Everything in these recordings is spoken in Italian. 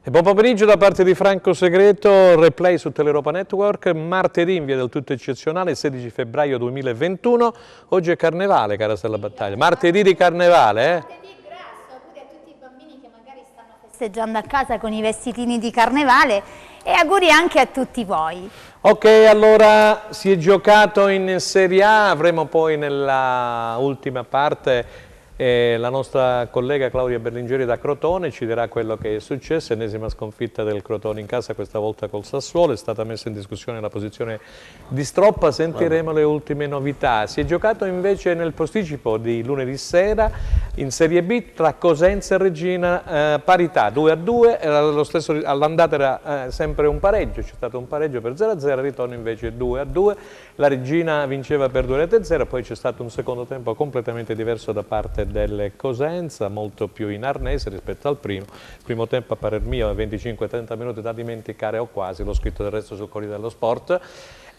E buon pomeriggio da parte di Franco Segreto, replay su Teleuropa Network, martedì in via del tutto eccezionale, 16 febbraio 2021. Oggi è Carnevale, cara Stella Battaglia, martedì di Carnevale, Martedì grasso, auguri a tutti i bambini che magari stanno festeggiando a casa con i vestitini di Carnevale e auguri anche a tutti voi. Ok, allora si è giocato in Serie A, avremo poi nella ultima parte la nostra collega Claudia Berlingeri da Crotone ci dirà quello che è successo, ennesima sconfitta del Crotone in casa, questa volta col Sassuolo, è stata messa in discussione la posizione di Stroppa, sentiremo le ultime novità. Si è giocato invece nel posticipo di lunedì sera in Serie B tra Cosenza e Reggina, parità 2-2, all'andata era sempre un pareggio, c'è stato un pareggio per 0-0, al ritorno invece 2-2, la Reggina vinceva per 2-0, poi c'è stato un secondo tempo completamente diverso da parte del Cosenza, molto più in arnese rispetto al primo. Primo tempo a parer mio 25-30 minuti da dimenticare o quasi, l'ho scritto del resto sul Corriere dello Sport.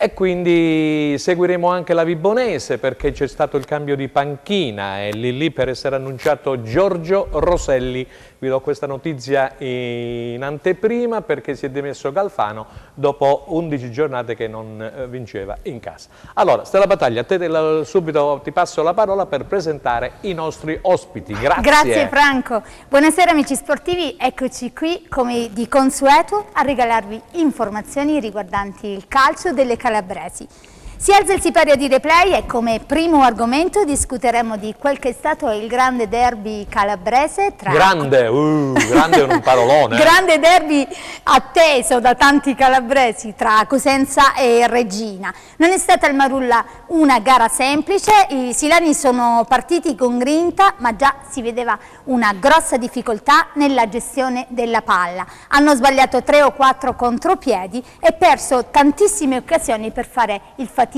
E quindi seguiremo anche la Vibonese perché c'è stato il cambio di panchina e lì per essere annunciato Giorgio Roselli. Vi do questa notizia in anteprima perché si è dimesso Galfano dopo 11 giornate che non vinceva in casa. Allora, Stella Battaglia, a te subito ti passo la parola per presentare i nostri ospiti. Grazie. Grazie Franco. Buonasera amici sportivi, eccoci qui come di consueto a regalarvi informazioni riguardanti il calcio delle calabresi. Si alza il sipario di replay e come primo argomento discuteremo di quel che è stato il grande derby calabrese tra... grande è un parolone. Grande derby atteso da tanti calabresi tra Cosenza e Reggina. Non è stata al Marulla una gara semplice, i silani sono partiti con grinta ma già si vedeva una grossa difficoltà nella gestione della palla. Hanno sbagliato 3 o 4 contropiedi e perso tantissime occasioni per fare il fatidico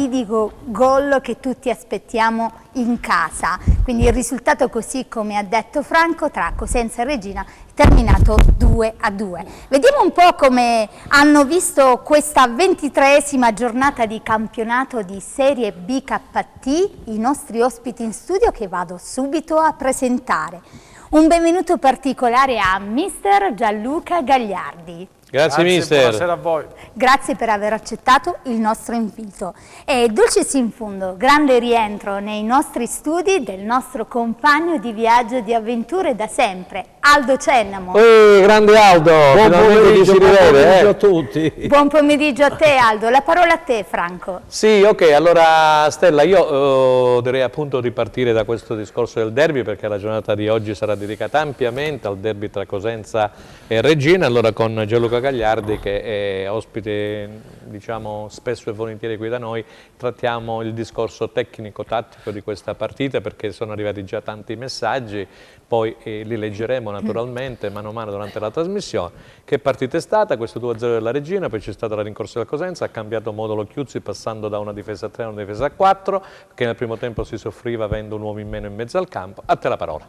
gol che tutti aspettiamo in casa. Quindi il risultato, così come ha detto Franco, tra Cosenza e Reggina è terminato 2-2. Vediamo un po' come hanno visto questa 23esima giornata di campionato di Serie BKT i nostri ospiti in studio che vado subito a presentare. Un benvenuto particolare a mister Gianluca Gagliardi. Grazie mister. Buonasera a voi. Grazie per aver accettato il nostro invito. E dulcis in fundo, grande rientro nei nostri studi del nostro compagno di viaggio e di avventure da sempre, Aldo Cennamo. Grande Aldo, Buon pomeriggio a tutti. Buon pomeriggio a te Aldo, la parola a te Franco. Sì, ok, allora Stella, io direi appunto di partire da questo discorso del derby perché la giornata di oggi sarà dedicata ampiamente al derby tra Cosenza e Reggina, allora con Gianluca Gagliardi che è ospite diciamo spesso e volentieri qui da noi, trattiamo il discorso tecnico-tattico di questa partita perché sono arrivati già tanti messaggi, poi li leggeremo naturalmente mano a mano durante la trasmissione. Che partita è stata? Questo 2-0 della Reggina, poi c'è stata la rincorsa del Cosenza, ha cambiato modulo Chiuzzi passando da una difesa a 3 a una difesa a 4, che nel primo tempo si soffriva avendo un uomo in meno in mezzo al campo. A te la parola.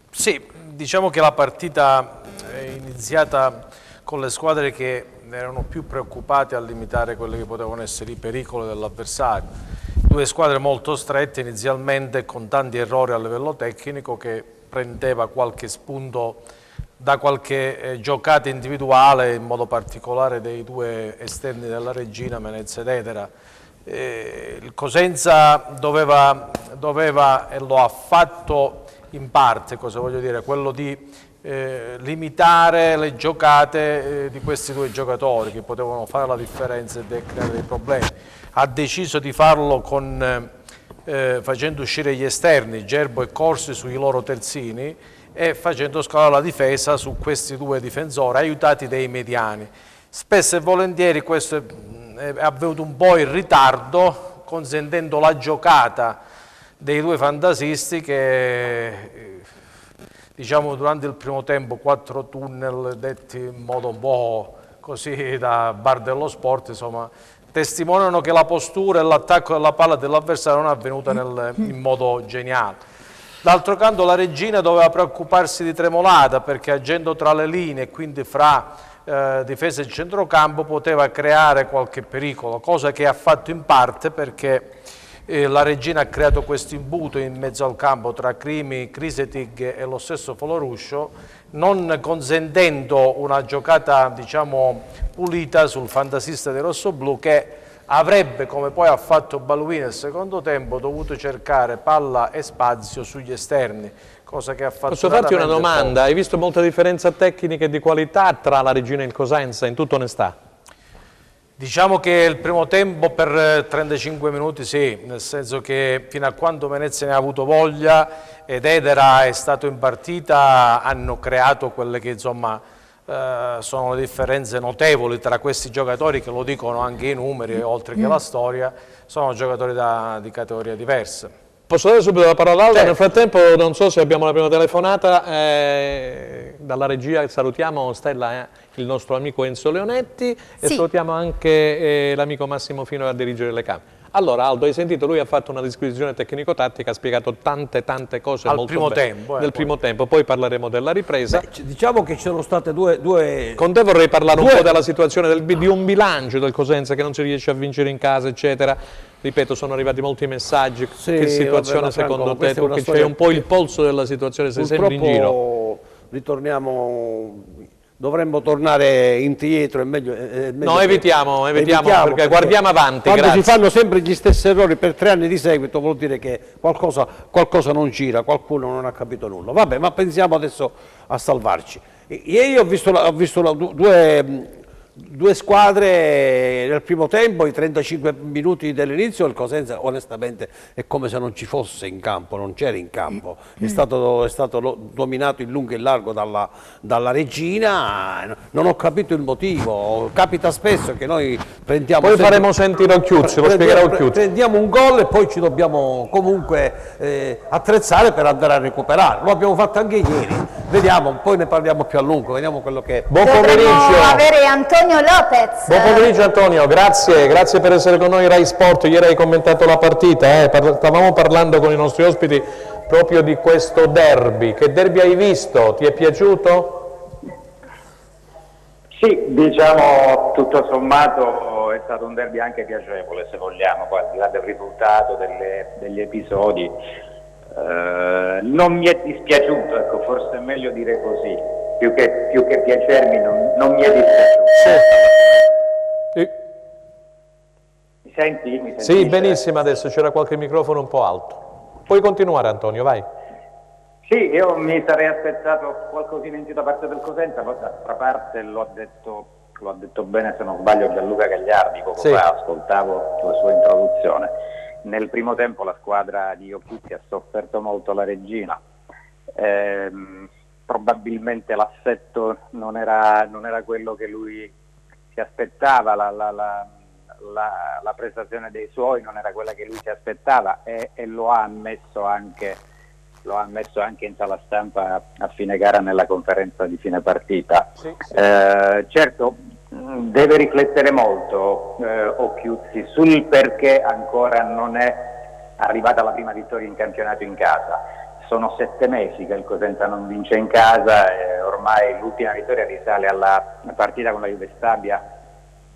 Sì, diciamo che la partita è iniziata con le squadre che erano più preoccupate a limitare quelli che potevano essere i pericoli dell'avversario. Due squadre molto strette inizialmente con tanti errori a livello tecnico che prendeva qualche spunto da qualche giocata individuale, in modo particolare dei due esterni della Reggina, Menezza ed Edera. Il Cosenza doveva e lo ha fatto in parte, cosa voglio dire, quello di limitare le giocate di questi due giocatori che potevano fare la differenza e creare dei problemi. Ha deciso di farlo facendo uscire gli esterni, Gerbo e Corsi sui loro terzini e facendo scalare la difesa su questi due difensori aiutati dai mediani. Spesso e volentieri questo è avvenuto un po' in ritardo, consentendo la giocata dei due fantasisti che diciamo durante il primo tempo 4 tunnel detti in modo un po' così da bar dello sport, insomma, testimoniano che la postura e l'attacco della palla dell'avversario non è avvenuta in modo geniale. D'altro canto la Reggina doveva preoccuparsi di tremolata perché agendo tra le linee e quindi fra difesa e centrocampo poteva creare qualche pericolo, cosa che ha fatto in parte perché La Regina ha creato questo imbuto in mezzo al campo tra Crimi, Krisetig e lo stesso Foloruscio, non consentendo una giocata, diciamo, pulita sul fantasista dei rossoblù, che avrebbe, come poi ha fatto Balduini nel secondo tempo, dovuto cercare palla e spazio sugli esterni, cosa che ha fatto. Posso farti una domanda? Hai visto molta differenza tecnica e di qualità tra la Regina e il Cosenza, in tutta onestà? Diciamo che il primo tempo per 35 minuti sì, nel senso che fino a quando Venezia ne ha avuto voglia ed Edera è stato in partita, hanno creato quelle che insomma sono le differenze notevoli tra questi giocatori, che lo dicono anche i numeri, oltre che la storia, sono giocatori di categoria diverse. Posso dare subito la parola all'Aldo? Nel frattempo non so se abbiamo la prima telefonata, dalla regia salutiamo Stella, il nostro amico Enzo Leonetti, e salutiamo anche l'amico Massimo Fino a dirigere le camere. Allora Aldo, hai sentito, lui ha fatto una descrizione tecnico-tattica, ha spiegato tante cose molto primo bene. tempo, nel primo tempo, poi parleremo della ripresa. Beh, diciamo che ci sono state due... Con te vorrei parlare un po' della situazione di un bilancio del Cosenza che non si riesce a vincere in casa, eccetera. Ripeto, sono arrivati molti messaggi. Sì, che situazione secondo te? Tu che c'hai un po' il polso della situazione, sei sempre in giro. Ritorniamo, dovremmo tornare indietro, è meglio no, evitiamo perché guardiamo avanti. Quando si fanno sempre gli stessi errori per 3 anni di seguito vuol dire che qualcosa non gira, qualcuno non ha capito nulla. Vabbè, ma pensiamo adesso a salvarci. Ieri ho visto due squadre nel primo tempo, i 35 minuti dell'inizio, il Cosenza onestamente è come se non ci fosse in campo, non c'era in campo, è stato dominato in lungo e in largo dalla Regina, non ho capito il motivo, capita spesso che noi prendiamo... Poi faremo sentire Occhiuzzi, lo spiegherà Occhiuzzi. Prendiamo un gol e poi ci dobbiamo comunque attrezzare per andare a recuperare, lo abbiamo fatto anche ieri, vediamo, poi ne parliamo più a lungo, vediamo quello che... Buon pomeriggio! Avere Antonio Lopez. Buon pomeriggio Antonio, grazie per essere con noi Rai Sport. Ieri hai commentato la partita, stavamo parlando con i nostri ospiti proprio di questo derby. Che derby hai visto? Ti è piaciuto? Sì, diciamo tutto sommato è stato un derby anche piacevole, se vogliamo, poi al di là del risultato, degli episodi. Non mi è dispiaciuto, ecco, forse è meglio dire così. Più che piacermi non mi è dispiaciuto. Mi senti? Sì, benissimo adesso, c'era qualche microfono un po' alto. Puoi continuare Antonio, vai. Sì, io mi sarei aspettato qualcosina in più da parte del Cosenza, poi d'altra parte lo ha detto bene, se non sbaglio, Gianluca Gagliardi, poco fa ascoltavo la sua introduzione. Nel primo tempo la squadra di Occhiuzzi ha sofferto molto la Regina. Probabilmente l'assetto non era quello che lui si aspettava, la prestazione dei suoi non era quella che lui si aspettava e lo ha ammesso anche in sala stampa a fine gara nella conferenza di fine partita. Sì. Certo, deve riflettere molto Occhiuzzi sul perché ancora non è arrivata la prima vittoria in campionato in casa. Sono 7 mesi che il Cosenza non vince in casa e ormai l'ultima vittoria risale alla partita con la Juve Stabia,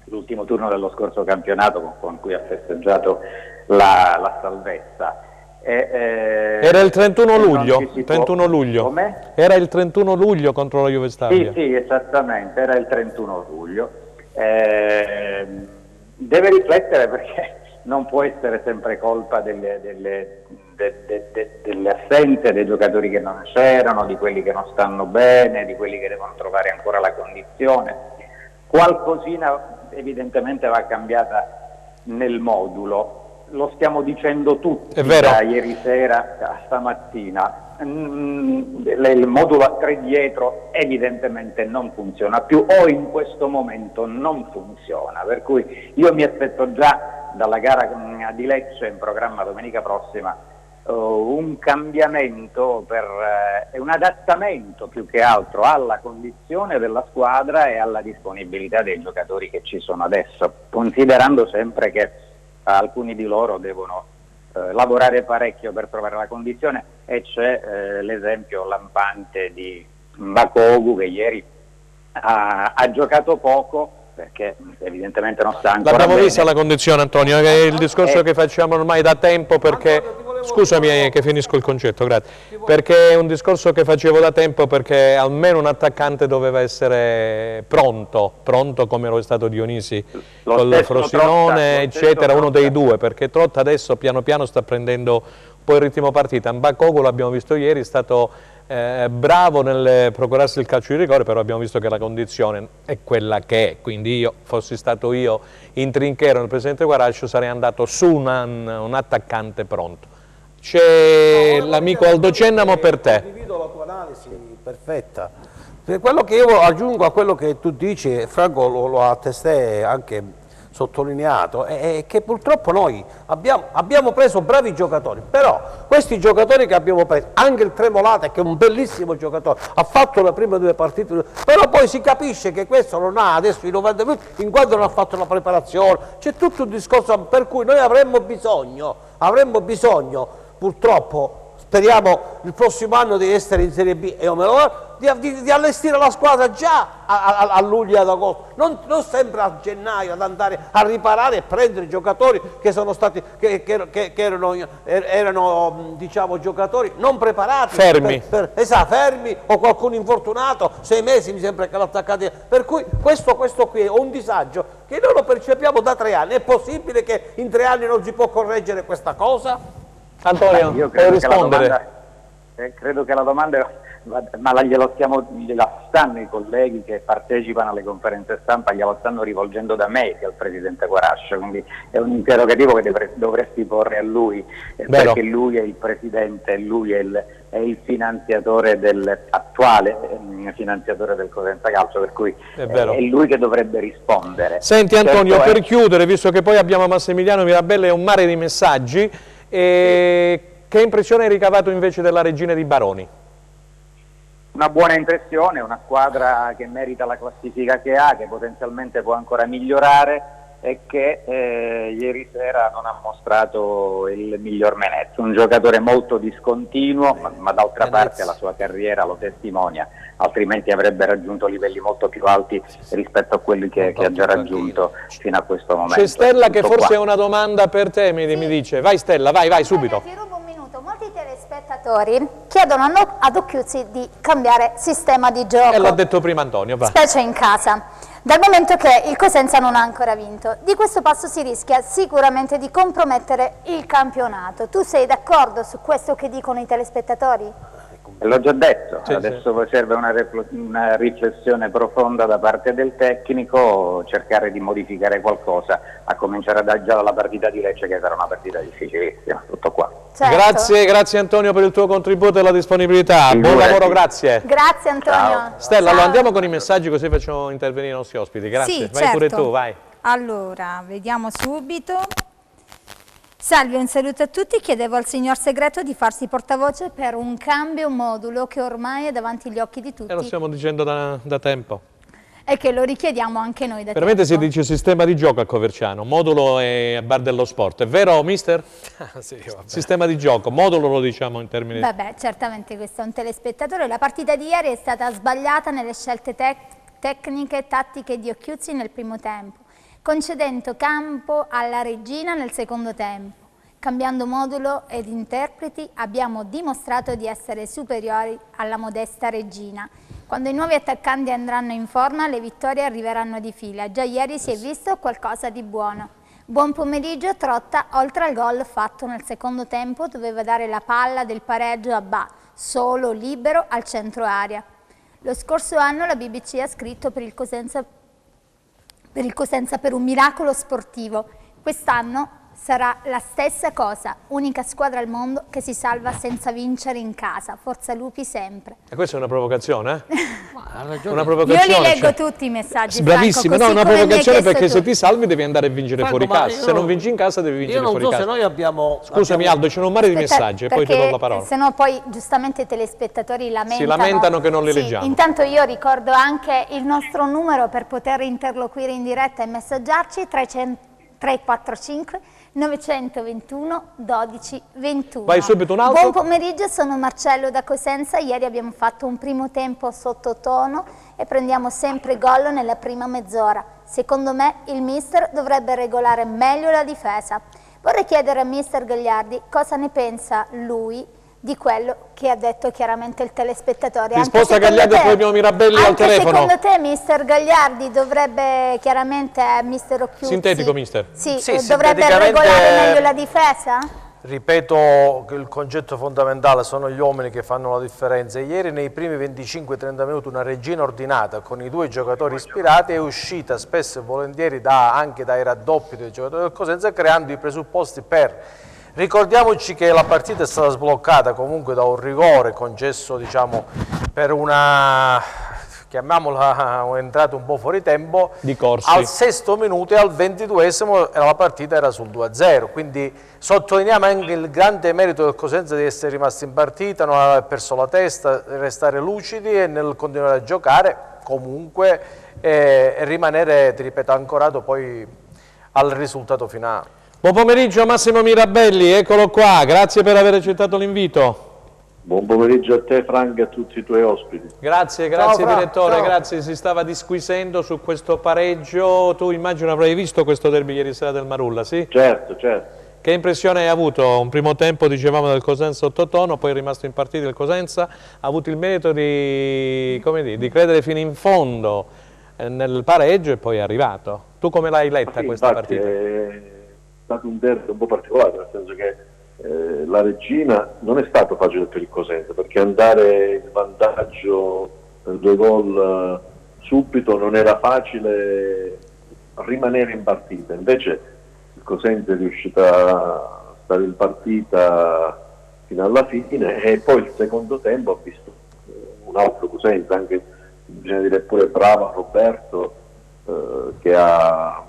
l'ultimo turno dello scorso campionato con cui ha festeggiato la salvezza. Era il 31 luglio, 31 luglio. Com'è? Era il 31 luglio contro la Juve Stabia. Sì, esattamente, era il 31 luglio. Deve riflettere perché non può essere sempre colpa delle assenze, dei giocatori che non c'erano, di quelli che non stanno bene, di quelli che devono trovare ancora la condizione. Qualcosina evidentemente va cambiata nel modulo, lo stiamo dicendo tutti da ieri sera a stamattina. Il modulo a 3 dietro evidentemente non funziona più, o in questo momento non funziona, per cui io mi aspetto già dalla gara di Lecce in programma domenica prossima un cambiamento e un adattamento più che altro alla condizione della squadra e alla disponibilità dei giocatori che ci sono adesso, considerando sempre che alcuni di loro devono lavorare parecchio per trovare la condizione, e c'è l'esempio lampante di Bakogu che ieri ha giocato poco, perché evidentemente non sta ancora L'abbiamo bene. vista la condizione, Antonio, è il discorso che facciamo ormai da tempo, perché scusami che finisco il concetto, grazie, perché è un discorso che facevo da tempo, perché almeno un attaccante doveva essere pronto come lo è stato Dionisi col Frosinone, eccetera, uno dei due, perché Trotta adesso piano piano sta prendendo un po' il ritmo partita. Mbakoko, l'abbiamo visto ieri, è stato bravo nel procurarsi il calcio di rigore, però abbiamo visto che la condizione è quella che è, quindi io, fossi stato io in trinchero nel presidente Guarascio, sarei andato su un attaccante pronto. C'è l'amico Aldo Cennamo per te. Condivido la tua analisi perfetta. Quello che io aggiungo a quello che tu dici, Franco lo ha testé anche sottolineato, è che purtroppo noi abbiamo preso bravi giocatori, però questi giocatori che abbiamo preso, anche il Tremolata, che è un bellissimo giocatore, ha fatto le prime 2 partite, però poi si capisce che questo non ha adesso i 90 minuti in quanto non ha fatto la preparazione, c'è tutto un discorso per cui noi avremmo bisogno purtroppo, speriamo il prossimo anno di essere in Serie B e o meno, di allestire la squadra già a luglio e ad agosto, non sempre a gennaio ad andare a riparare e prendere giocatori che sono stati che erano diciamo giocatori non preparati, fermi, fermi o qualcuno infortunato, 6 mesi mi sembra che l'attaccante, per cui questo qui è un disagio che noi lo percepiamo da 3 anni. È possibile che in 3 anni non si può correggere questa cosa? Antonio, io puoi rispondere? Credo che la domanda, ma gliela stanno i colleghi che partecipano alle conferenze stampa, glielo stanno rivolgendo da me che al presidente Guarascio, quindi è un interrogativo che dovresti porre a lui, perché lui è il presidente, lui è il finanziatore attuale finanziatore del Cosenza Calcio, per cui è lui che dovrebbe rispondere. Senti Antonio, per chiudere, visto che poi abbiamo Massimiliano Mirabella e un mare di messaggi, che impressione hai ricavato invece della Regina di Baroni? Una buona impressione, una squadra che merita la classifica che ha, che potenzialmente può ancora migliorare e che ieri sera non ha mostrato il miglior Menezes, un giocatore molto discontinuo, ma d'altra parte la sua carriera lo testimonia, altrimenti avrebbe raggiunto livelli molto più alti rispetto a quelli che ha già raggiunto fino a questo momento. C'è Stella che forse ha una domanda per te, mi dice. Vai Stella, vai subito. Ti rubo un minuto. Molti telespettatori chiedono ad Occhiuzzi di cambiare sistema di gioco. E l'ha detto prima Antonio, va. Specie in casa. Dal momento che il Cosenza non ha ancora vinto, di questo passo si rischia sicuramente di compromettere il campionato. Tu sei d'accordo su questo che dicono i telespettatori? L'ho già detto, sì, adesso serve una riflessione profonda da parte del tecnico, cercare di modificare qualcosa, a cominciare già dalla partita di Lecce, che sarà una partita difficilissima, tutto qua. Certo. Grazie Antonio per il tuo contributo e la disponibilità, buon lavoro, grazie. Grazie Antonio. Ciao. Stella, allora andiamo con i messaggi così facciamo intervenire i nostri ospiti, grazie. Sì, vai pure tu, vai. Allora, vediamo subito. Salve, un saluto a tutti. Chiedevo al signor Segreto di farsi portavoce per un cambio modulo che ormai è davanti agli occhi di tutti. E lo stiamo dicendo da tempo. E che lo richiediamo anche noi da Veramente tempo. si dice sistema di gioco a Coverciano, modulo e bar dello sport, è vero mister? Sì, vabbè. Sistema di gioco, modulo lo diciamo in termini... Vabbè, certamente questo è un telespettatore. La partita di ieri è stata sbagliata nelle scelte tecniche e tattiche di Occhiuzzi nel primo tempo, concedendo campo alla Regina nel secondo tempo. Cambiando modulo ed interpreti abbiamo dimostrato di essere superiori alla modesta Regina. Quando i nuovi attaccanti andranno in forma, le vittorie arriveranno di fila. Già ieri si è visto qualcosa di buono. Buon pomeriggio. Trotta, oltre al gol fatto nel secondo tempo, doveva dare la palla del pareggio a Ba, solo libero al centro area. Lo scorso anno la BBC ha scritto per il Cosenza per un miracolo sportivo. Quest'anno sarà la stessa cosa, unica squadra al mondo che si salva senza vincere in casa. Forza Lupi sempre. E questa è una provocazione, eh? Una Io provocazione. li leggo tutti i messaggi. Bravissimo, Franco, no, una così come mi hai provocazione chiesto perché tu. se ti salvi devi andare a vincere Franco, fuori casa, se non vinci in casa devi vincere fuori casa. Io non so se noi abbiamo... Scusami Aldo, c'è un mare di messaggi e poi ti do la parola. Se no poi giustamente i telespettatori Si lamentano che non li leggiamo. Intanto io ricordo anche il nostro numero per poter interloquire in diretta e messaggiarci, 345 921 12 21. Vai subito un altro. Buon pomeriggio, sono Marcello da Cosenza. Ieri abbiamo fatto un primo tempo sottotono e prendiamo sempre gol nella prima mezz'ora. Secondo me il mister dovrebbe regolare meglio la difesa. Vorrei chiedere a mister Gagliardi cosa ne pensa lui di quello che ha detto chiaramente il telespettatore. Risposta Gagliardi e poi abbiamo Mirabelli al telefono. Secondo te mister Gagliardi dovrebbe chiaramente, mister Occhiuzzi, Sintetico mister. sì, Sì, dovrebbe regolare meglio la difesa? Ripeto che il concetto fondamentale sono gli uomini che fanno la differenza. Ieri nei primi 25-30 minuti una Reggina ordinata con i 2 giocatori ispirati è uscita spesso e volentieri anche dai raddoppi dei giocatori del Cosenza, creando i presupposti per... Ricordiamoci che la partita è stata sbloccata comunque da un rigore concesso, diciamo, per una, chiamiamola un'entrata un po' fuori tempo, di Corsi. Al 6° minuto e al 22esimo la partita era sul 2-0, quindi sottolineiamo anche il grande merito del Cosenza di essere rimasto in partita, non aver perso la testa, restare lucidi e nel continuare a giocare comunque e rimanere, ti ripeto, ancorato poi al risultato finale. Buon pomeriggio Massimo Mirabelli, eccolo qua, grazie per aver accettato l'invito. Buon pomeriggio a te Frank e a tutti i tuoi ospiti. Grazie direttore, ciao. Grazie, si stava disquisendo su questo pareggio, tu immagino avrai visto questo derby ieri sera del Marulla, sì? Certo. Che impressione hai avuto? Un primo tempo dicevamo del Cosenza sottotono, poi è rimasto in partita il Cosenza, ha avuto il merito di credere fino in fondo nel pareggio e poi è arrivato. Tu come l'hai letta questa partita? È stato un derby un po' particolare, nel senso che la Reggina non è stato facile per il Cosenza, perché andare in vantaggio per 2 gol subito non era facile rimanere in partita, invece il Cosenza è riuscito a stare in partita fino alla fine e poi il secondo tempo ha visto un altro Cosenza, anche bisogna dire pure bravo Roberto che ha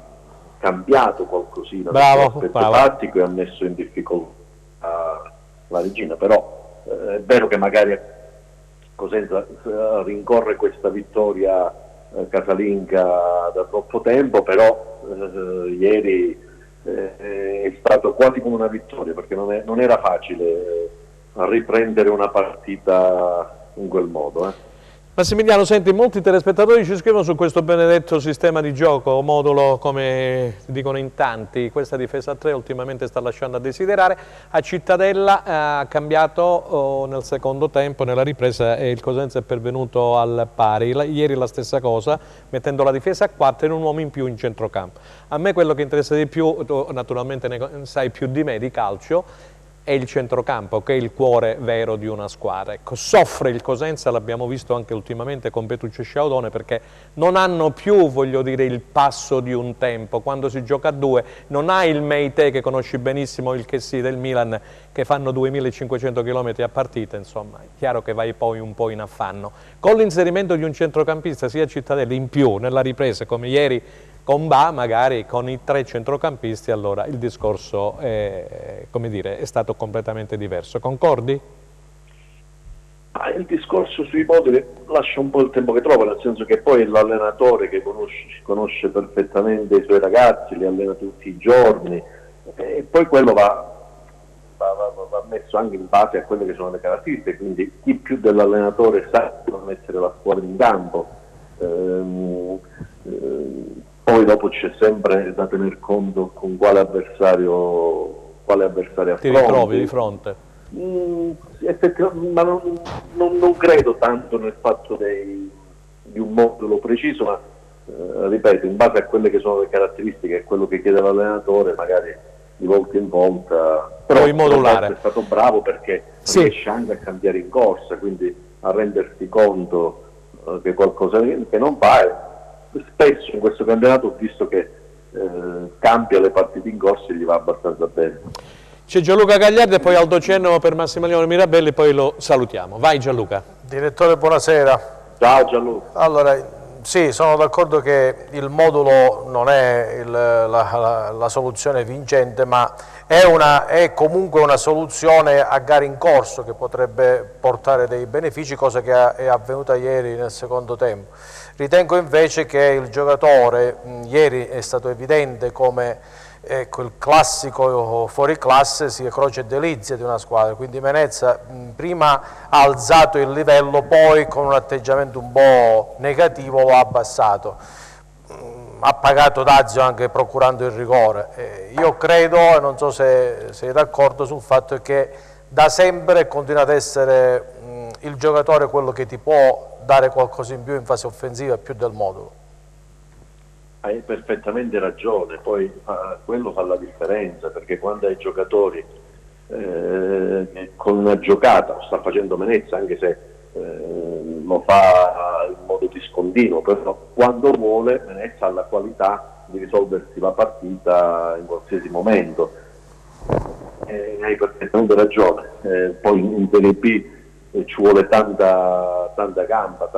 cambiato qualcosina dall'aspetto tattico e ha messo in difficoltà la Reggina, però è vero che magari Cosenza rincorre questa vittoria casalinga da troppo tempo, però ieri è stato quasi come una vittoria, perché non era facile riprendere una partita in quel modo. Massimiliano, senti, molti telespettatori ci scrivono su questo benedetto sistema di gioco, modulo come dicono in tanti, questa difesa a 3 ultimamente sta lasciando a desiderare, a Cittadella ha cambiato nel secondo tempo, nella ripresa e il Cosenza è pervenuto al pari, ieri la stessa cosa, mettendo la difesa a 4 e un uomo in più in centrocampo. A me quello che interessa di più, tu naturalmente ne sai più di me di calcio, è il centrocampo che è il cuore vero di una squadra. Ecco, soffre il Cosenza, l'abbiamo visto anche ultimamente con Petruccio e Sciaudone, perché non hanno più, voglio dire, il passo di un tempo. Quando si gioca a 2 non hai il Meite, che conosci benissimo, il Chessy del Milan, che fanno 2500 km a partita, insomma, è chiaro che vai poi un po' in affanno. Con l'inserimento di un centrocampista sia a Cittadella in più, nella ripresa, come ieri con Ba, magari con i 3 centrocampisti, allora il discorso come dire, è stato completamente diverso. Concordi? Il discorso sui moduli lascia un po' il tempo che trova, nel senso che poi è l'allenatore che conosce perfettamente i suoi ragazzi, li allena tutti i giorni e poi quello va messo anche in base a quelle che sono le caratteristiche, quindi chi più dell'allenatore sa come mettere la squadra in campo. Poi dopo c'è sempre da tener conto con quale avversario affronti. Ti ritrovi di fronte? Ma non credo tanto nel fatto di un modulo preciso, ma ripeto, in base a quelle che sono le caratteristiche e quello che chiede l'allenatore, magari di volta in volta, però è stato bravo perché riesce anche a cambiare in corsa, quindi a rendersi conto che qualcosa che non va. Spesso in questo campionato ho visto che cambia le partite in corsa e gli va abbastanza bene. C'è Gianluca Gagliardi e poi Aldo Cenno per Massimiliano Mirabelli, poi lo salutiamo. Vai Gianluca. Direttore, buonasera. Ciao Gianluca. Allora, sì, sono d'accordo che il modulo non è la soluzione vincente, ma è comunque una soluzione a gare in corso che potrebbe portare dei benefici, cosa che è avvenuta ieri nel secondo tempo. Ritengo invece che il giocatore, ieri è stato evidente come ecco, il classico fuori classe sia croce e delizia di una squadra, quindi Venezia prima ha alzato il livello, poi con un atteggiamento un po' negativo lo ha abbassato. Ha pagato dazio anche procurando il rigore. Io credo, e non so se sei d'accordo sul fatto, che da sempre continua ad essere il giocatore quello che ti può dare qualcosa in più in fase offensiva, più del modulo. Hai perfettamente ragione, poi quello fa la differenza, perché quando hai giocatori con una giocata, lo sta facendo Venezia, anche se lo fa in modo discontinuo, però quando vuole Venezia ha la qualità di risolversi la partita in qualsiasi momento. Hai perfettamente ragione, poi in Serie B ci vuole tanta gamba,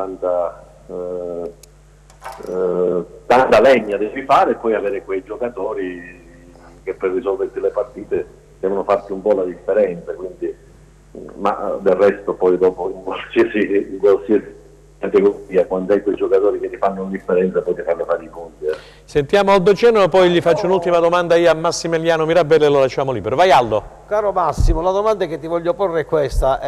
tanta legna devi fare, e poi avere quei giocatori che per risolverti le partite devono farti un po' la differenza, quindi, ma del resto poi dopo in qualsiasi categoria, quando hai quei giocatori che ti fanno una differenza, poi ti fanno fare i punti. Sentiamo Aldo Genova, poi gli faccio un'ultima domanda io a Massimiliano Mirabelli e lo lasciamo libero. Vai Aldo. Caro Massimo, la domanda che ti voglio porre è questa.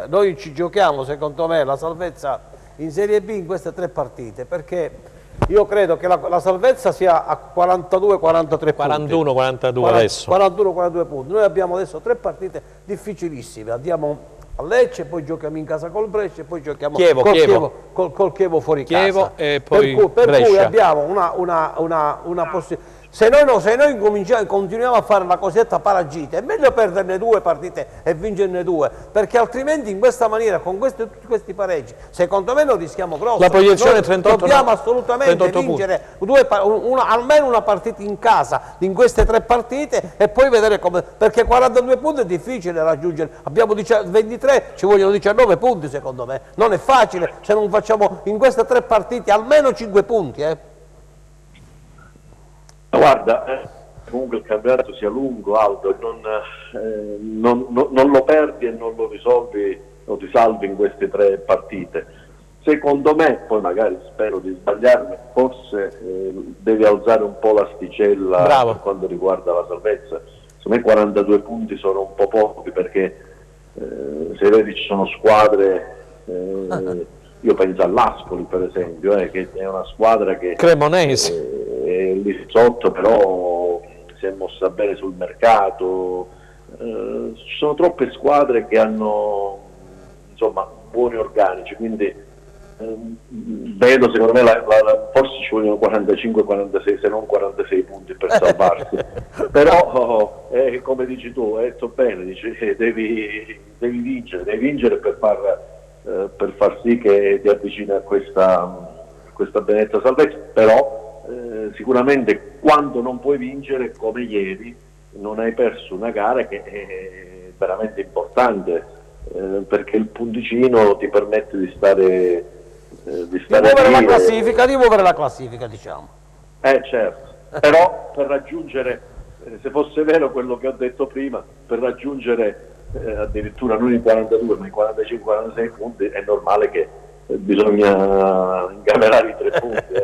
Noi ci giochiamo, secondo me, la salvezza in Serie B in queste 3 partite, perché io credo che la salvezza sia a 42-43 punti. 41-42 adesso. 41-42 punti. Noi abbiamo adesso 3 partite difficilissime. Andiamo a Lecce, poi giochiamo in casa col Brescia e poi giochiamo col Chievo fuori casa. E poi per cui abbiamo una possibilità. Se noi continuiamo a fare la cosiddetta paragita, è meglio perderne 2 partite e vincerne 2, perché altrimenti in questa maniera, con tutti questi pareggi, secondo me non rischiamo grosso. La proiezione è 38. Dobbiamo assolutamente vincere almeno una partita in casa in queste 3 partite e poi vedere come, perché 42 punti è difficile raggiungere. Abbiamo 23, ci vogliono 19 punti secondo me. Non è facile se non facciamo in queste 3 partite almeno 5 punti. Guarda, comunque il campionato sia lungo, Aldo, non lo perdi e non lo risolvi o ti salvi in queste 3 partite. Secondo me, poi magari spero di sbagliarmi, forse devi alzare un po' l'asticella per quanto riguarda la salvezza. Secondo me 42 punti sono un po' pochi, perché se vedi ci sono squadre, io penso all'Ascoli per esempio, che è una squadra che Cremonese lì sotto però si è mossa bene sul mercato. Ci sono troppe squadre che hanno insomma buoni organici, quindi vedo, secondo me forse ci vogliono 45-46 se non 46 punti per salvarsi. Però come dici tu, hai detto bene, devi vincere per far sì che ti avvicini a questa benedetta salvezza. Però sicuramente quando non puoi vincere, come ieri, non hai perso una gara che è veramente importante, perché il punticino ti permette di muovere la classifica, diciamo. Certo, però per raggiungere, se fosse vero quello che ho detto prima, per raggiungere addirittura non i 42 ma i 45-46 punti, è normale che bisogna incamerare i 3 punti.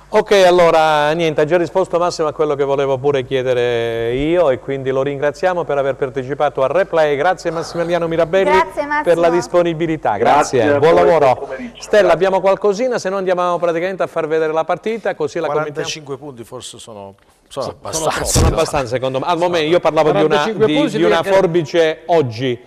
Ok, allora niente, ha già risposto Massimo a quello che volevo pure chiedere io, e quindi lo ringraziamo per aver partecipato al replay. Grazie Massimiliano Mirabelli per la disponibilità. Grazie, buon lavoro. Stella, abbiamo qualcosina, se no andiamo praticamente a far vedere la partita, così la commentiamo. 45 punti forse sono abbastanza. Sono abbastanza secondo me. Al momento io parlavo di una forbice oggi.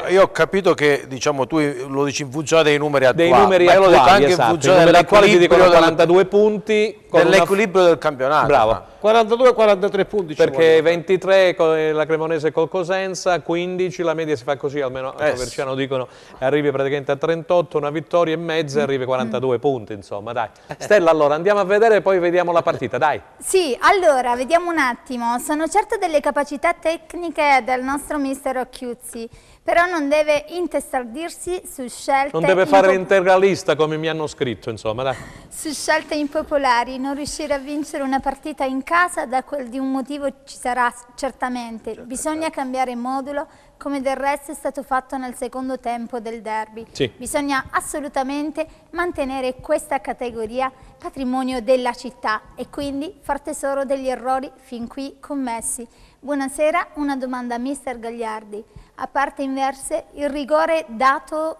Io ho capito che diciamo tu lo dici in funzione dei numeri attuali. Dei numeri attuali, esatto. I numeri attuali ti dicono 42 punti. Dell'equilibrio del campionato. Bravo. 42-43 punti. Perché 23 con la Cremonese col Cosenza, 15, la media si fa così, almeno a Coverciano dicono arrivi praticamente a 38, una vittoria e mezza e arrivi a 42 punti, insomma, dai. Stella, allora andiamo a vedere e poi vediamo la partita, dai. Sì, allora, vediamo un attimo. Sono certa delle capacità tecniche del nostro mister Occhiuzzi, però non deve intestardirsi su scelte... Non deve fare l'integralista come mi hanno scritto, insomma, dai. Su scelte impopolari, non riuscire a vincere una partita in casa di un motivo ci sarà certamente. Bisogna cambiare modulo come del resto è stato fatto nel secondo tempo del derby. Sì. Bisogna assolutamente mantenere questa categoria patrimonio della città e quindi far tesoro degli errori fin qui commessi. Buonasera, una domanda a mister Gagliardi. A parte inverse, il rigore dato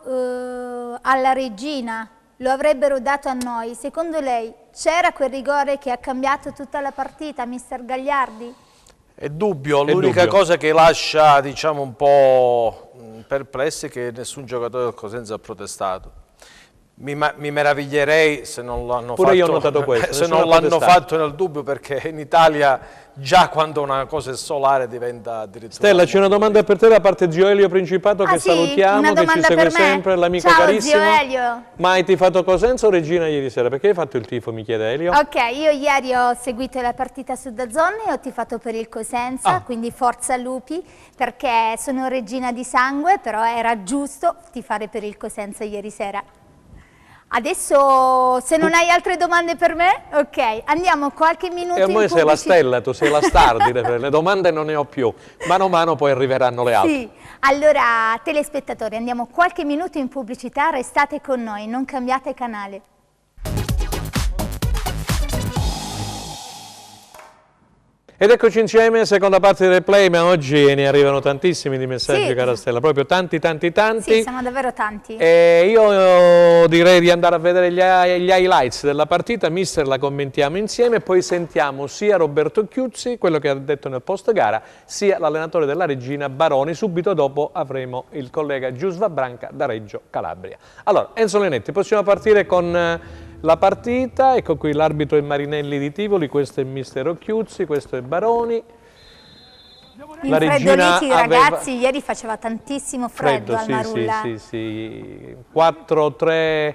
alla Regina lo avrebbero dato a noi. Secondo lei c'era quel rigore che ha cambiato tutta la partita, mister Gagliardi? È dubbio, l'unica cosa che lascia, diciamo, un po' perplessi è che nessun giocatore del Cosenza ha protestato. Mi meraviglierei se non l'hanno fatto. Pure io ho notato questo. Se non l'hanno fatto nel dubbio, perché in Italia già quando una cosa è solare diventa addirittura... Stella, c'è una domanda per te da parte di Zio Elio Principato che sì? salutiamo, che ci segue sempre, l'amico Ciao, carissimo. Zio Elio. Ma hai tifato Cosenza o Regina ieri sera? Perché hai fatto il tifo, mi chiede Elio? Ok, io ieri ho seguito la partita su DAZN e ho tifato per il Cosenza, quindi forza Lupi, perché sono regina di sangue, però era giusto tifare per il Cosenza ieri sera. Adesso, se non hai altre domande per me, ok, andiamo qualche minuto E a me in sei la pubblicità. Stella, tu sei la star, le domande non ne ho più. Mano a mano poi arriveranno le altre. Sì, allora telespettatori, andiamo qualche minuto in pubblicità, restate con noi, non cambiate canale. Ed eccoci insieme, seconda parte del replay, ma oggi ne arrivano tantissimi di messaggi, Sì. cara Stella, proprio tanti. Sì, sono davvero tanti. E io direi di andare a vedere gli highlights della partita, mister, la commentiamo insieme e poi sentiamo sia Roberto Chiuzzi, quello che ha detto nel post gara, sia l'allenatore della Regina Baroni. Subito dopo avremo il collega Giusva Branca da Reggio Calabria. Allora, Enzo Lenetti, possiamo partire con la partita. Ecco qui l'arbitro è Marinelli di Tivoli, questo è mister Occhiuzzi, questo è Baroni. La Regina Infreddoliti, ragazzi, ieri faceva tantissimo freddo al Marulla. sì. 4-3,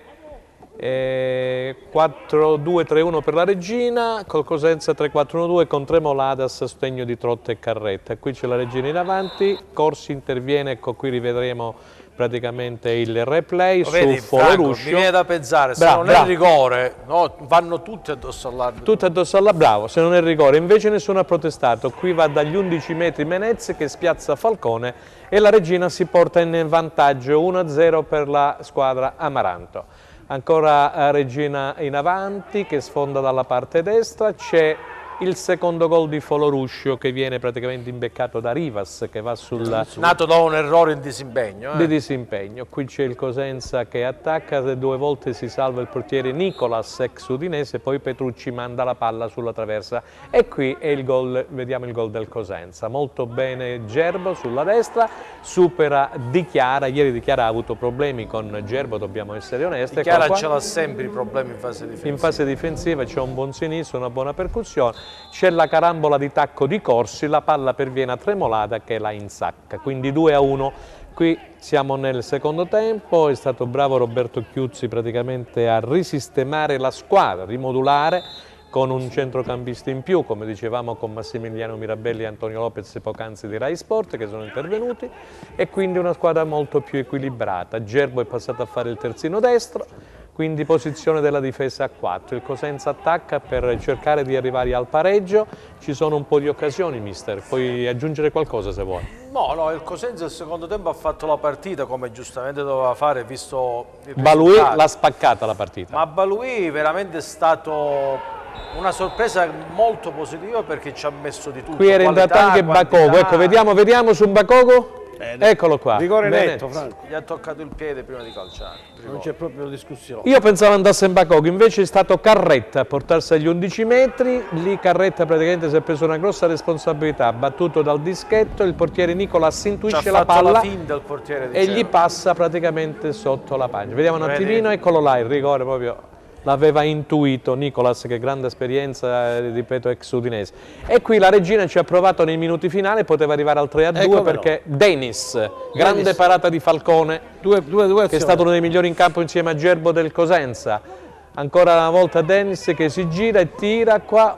4-2-3-1 per la Regina, col Cosenza 3-4-1-2 con Tremolada a sostegno di Trotta e Carretta. Qui c'è la Regina in avanti, Corsi interviene, ecco qui rivedremo praticamente il replay sul Foloruscio. Mi viene da pensare, se Bravo, non è rigore, no, vanno tutti addosso all'arbitro. Tutto addosso alla bravo, se non è rigore, invece nessuno ha protestato. Qui va dagli 11 metri Menez che spiazza Falcone e la Regina si porta in vantaggio 1-0 per la squadra Amaranto. Ancora Regina in avanti che sfonda dalla parte destra, c'è il secondo gol di Foloruscio che viene praticamente imbeccato da Rivas che va sul... Nato da un errore in disimpegno. Di disimpegno. Qui c'è il Cosenza che attacca, 2 volte si salva il portiere Nicolas, ex udinese, poi Petrucci manda la palla sulla traversa e qui è il gol, vediamo il gol del Cosenza. Molto bene Gerbo sulla destra, supera Di Chiara, ieri Di Chiara ha avuto problemi con Gerbo, dobbiamo essere onesti. Di Chiara ce l'ha sempre i problemi in fase difensiva. In fase difensiva c'è un buon sinistro, una buona percussione. C'è la carambola di tacco di Corsi, la palla perviene a Tremolada che la insacca, quindi 2-1. Qui siamo nel secondo tempo, è stato bravo Roberto Chiuzzi praticamente a risistemare la squadra, rimodulare con un centrocampista in più, come dicevamo con Massimiliano Mirabelli e Antonio Lopez poc'anzi di Rai Sport che sono intervenuti, e quindi una squadra molto più equilibrata. Gerbo è passato a fare il terzino destro, quindi posizione della difesa a 4. Il Cosenza attacca per cercare di arrivare al pareggio. Ci sono un po' di occasioni, mister, puoi aggiungere qualcosa se vuoi. No, il Cosenza il secondo tempo ha fatto la partita come giustamente doveva fare, visto il Balui risultato. l'ha spaccata la partita. Ma Balui veramente è stato una sorpresa molto positiva perché ci ha messo di tutto. Qui era entrato qualità, anche quantità. Bacogo, ecco vediamo su Bacogo. Eccolo qua. Rigore Bene. netto, Franco. Gli ha toccato il piede prima di calciare. Non c'è proprio discussione. Io pensavo andasse in Bacogo, invece è stato Carretta a portarsi agli 11 metri, lì Carretta praticamente si è preso una grossa responsabilità, battuto dal dischetto, il portiere Nicolas Ci ha intuisce la fatto palla la finta il portiere, e dicevo. gli passa praticamente sotto la pancia. Vediamo un Vedi? attimino, eccolo là, il rigore proprio l'aveva intuito Nicolas, che grande esperienza, ripeto, ex udinese. E qui la Regina ci ha provato nei minuti finali, poteva arrivare al 3-2 perché Dennis, grande parata di Falcone, che è stato uno dei migliori in campo insieme a Gerbo del Cosenza. Ancora una volta Dennis che si gira e tira qua,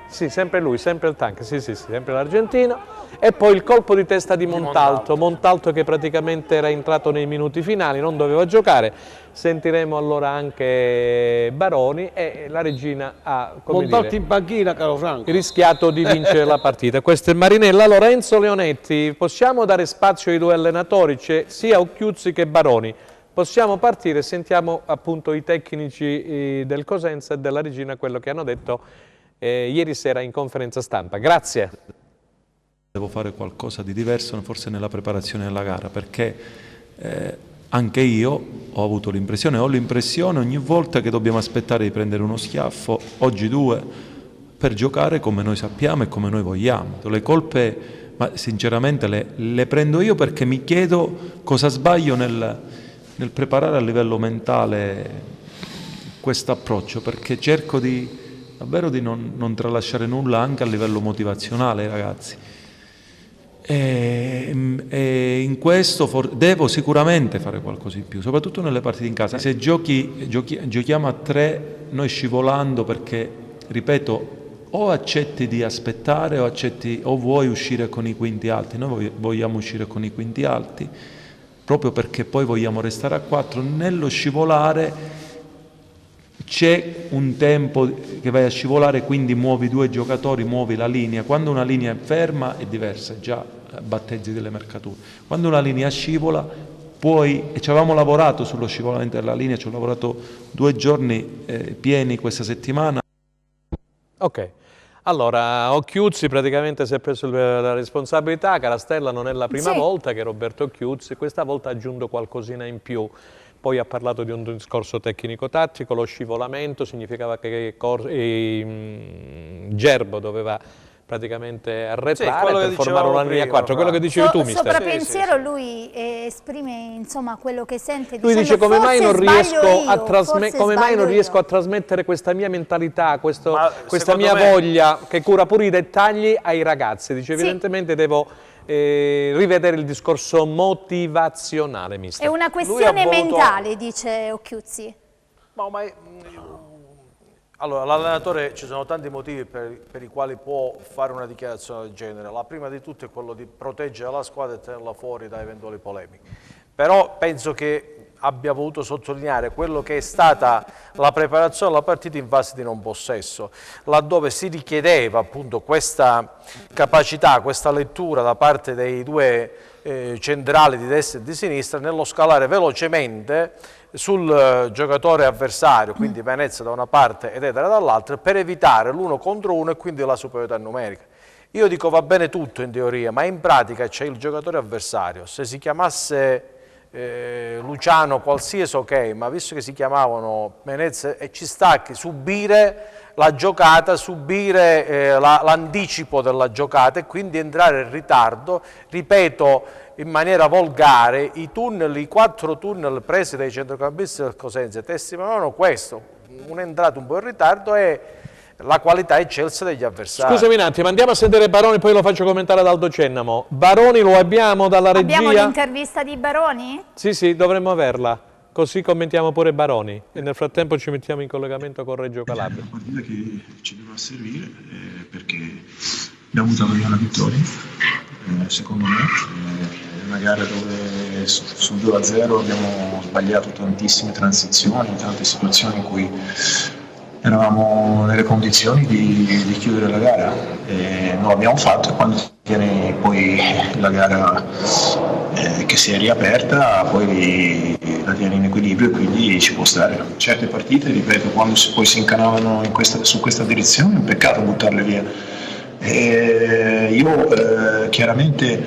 Sì, sempre lui, sempre il tank, sì, sempre l'argentino. E poi il colpo di testa di Montalto che praticamente era entrato nei minuti finali, non doveva giocare. Sentiremo allora anche Baroni e la regina ha, come dire, in panchina, caro Franco, rischiato di vincere la partita. Questo è Marinella. Lorenzo Leonetti, possiamo dare spazio ai due allenatori, c'è sia Occhiuzzi che Baroni. Possiamo partire, sentiamo appunto i tecnici del Cosenza e della regina quello che hanno detto ieri sera in conferenza stampa. Grazie. Devo fare qualcosa di diverso forse nella preparazione della gara, perché anche io ho avuto l'impressione, ogni volta che dobbiamo aspettare di prendere uno schiaffo, oggi 2, per giocare come noi sappiamo e come noi vogliamo. Le colpe, ma sinceramente le prendo io, perché mi chiedo cosa sbaglio nel preparare a livello mentale questo approccio, perché cerco davvero di non tralasciare nulla anche a livello motivazionale, ragazzi. E in questo devo sicuramente fare qualcosa in più, soprattutto nelle partite in casa. Se giochiamo a 3, noi scivolando, perché, ripeto, o accetti di aspettare o vuoi uscire con i quinti alti. Noi vogliamo uscire con i quinti alti, proprio perché poi vogliamo restare a 4. Nello scivolare c'è un tempo che vai a scivolare, quindi muovi 2 giocatori, muovi la linea. Quando una linea è ferma è diversa, già battezzi delle marcature. Quando una linea scivola, e ci avevamo lavorato sullo scivolamento della linea, ci ho lavorato 2 giorni pieni questa settimana. Ok. Allora, Occhiuzzi praticamente si è preso la responsabilità. Carastella non è la prima volta che Roberto Occhiuzzi, questa volta ha aggiunto qualcosina in più. Poi ha parlato di un discorso tecnico-tattico, lo scivolamento significava che Gerbo doveva praticamente arretrare per formare una linea 4, quello che dicevi tu, mister. Sopra pensiero lui esprime insomma quello che sente. Lui dice come mai non riesco a trasmettere questa mia mentalità, questa mia voglia che cura pure i dettagli ai ragazzi. Dice evidentemente devo rivedere il discorso motivazionale, mister. È una questione mentale, dice Occhiuzzi. Allora, l'allenatore, ci sono tanti motivi per i quali può fare una dichiarazione del genere. La prima di tutte è quello di proteggere la squadra e tenerla fuori da eventuali polemiche. Però penso che abbia voluto sottolineare quello che è stata la preparazione della partita in fase di non possesso, laddove si richiedeva appunto questa capacità, questa lettura da parte dei 2 centrali di destra e di sinistra nello scalare velocemente sul giocatore avversario, quindi Venezia da una parte ed Edera dall'altra, per evitare l'1 contro 1 e quindi la superiorità numerica. Io dico va bene tutto in teoria, ma in pratica c'è il giocatore avversario. Se si chiamasse Luciano qualsiasi, ok, ma visto che si chiamavano Venezia e ci sta che subire la giocata, subire l'anticipo della giocata e quindi entrare in ritardo, ripeto in maniera volgare, i 4 tunnel presi dai centrocampisti del Cosenza testimoniano questo, un'entrata un po' in ritardo e la qualità eccelsa degli avversari. Scusami un attimo, andiamo a sentire Baroni, poi lo faccio commentare ad Aldo Cennamo. Baroni lo abbiamo dalla regia? Abbiamo l'intervista di Baroni? Sì, dovremmo averla, così commentiamo pure Baroni e nel frattempo ci mettiamo in collegamento con Reggio Calabria. È una partita che ci doveva servire perché abbiamo buttato via una vittoria, secondo me, è una gara dove sul 2-0 abbiamo sbagliato tantissime transizioni, tante situazioni in cui eravamo nelle condizioni di chiudere la gara e non l'abbiamo fatto, e quando viene poi la gara che si è riaperta poi la tiene in equilibrio e quindi ci può stare. Certe partite, ripeto, quando poi si incanavano su questa direzione è un peccato buttarle via. Io chiaramente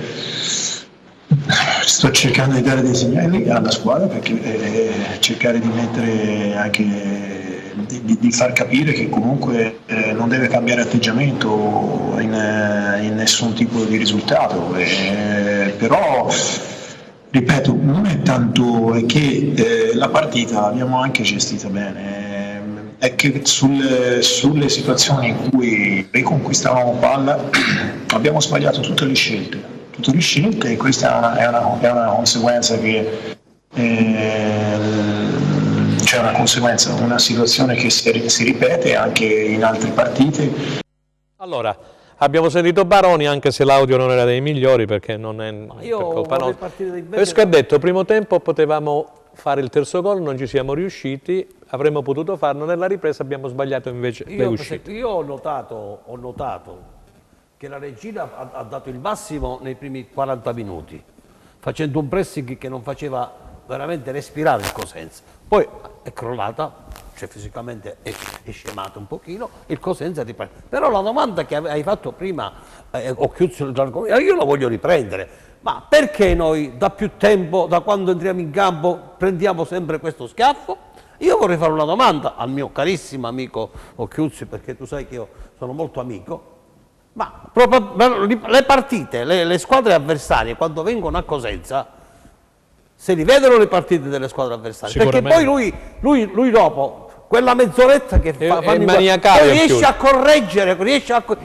sto cercando di dare dei segnali alla squadra, perché cercare di mettere anche di far capire che comunque non deve cambiare atteggiamento in nessun tipo di risultato, però ripeto, non è tanto che la partita l'abbiamo anche gestita bene, è che sulle situazioni in cui riconquistavamo palla abbiamo sbagliato tutte le scelte e questa è una conseguenza che una situazione che si ripete anche in altre partite. Allora, abbiamo sentito Baroni, anche se l'audio non era dei migliori, perché non è per colpa nostra. Pesco ha detto, primo tempo potevamo fare il terzo gol, non ci siamo riusciti, avremmo potuto farlo, nella ripresa abbiamo sbagliato invece le uscite. Io ho notato che la Regina ha dato il massimo nei primi 40 minuti, facendo un pressing che non faceva veramente respirare il Cosenza. Poi è crollata, cioè fisicamente è scemata un pochino, il Cosenza riprende. Però la domanda che hai fatto prima, ho chiuso l'argomento, io la voglio riprendere. Ma perché noi da più tempo, da quando entriamo in campo, prendiamo sempre questo schiaffo? Io vorrei fare una domanda al mio carissimo amico Occhiuzzi, perché tu sai che io sono molto amico, ma le partite, le squadre avversarie, quando vengono a Cosenza, se li vedono le partite delle squadre avversarie, perché poi lui dopo quella mezz'oretta che fa poi riesce a correggere,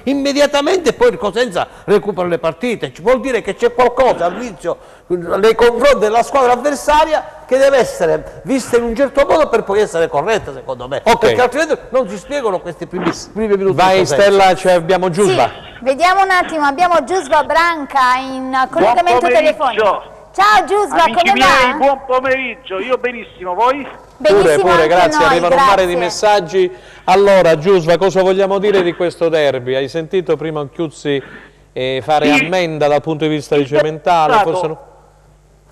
immediatamente, e poi il Cosenza recupera le partite. Ci vuol dire che c'è qualcosa all'inizio nei confronti della squadra avversaria che deve essere vista in un certo modo per poi essere corretta, secondo me, perché altrimenti non si spiegano questi primi minuti. Vai Stella, abbiamo Giusva. Sì, vediamo un attimo, abbiamo Giusva Branca in collegamento telefonico. Ciao Giusva, come va? Buon pomeriggio, io benissimo, voi? Pure, grazie, arrivano un mare di messaggi. Allora Giusva, cosa vogliamo dire di questo derby? Hai sentito prima Occhiuzzi fare ammenda dal punto di vista ricementale?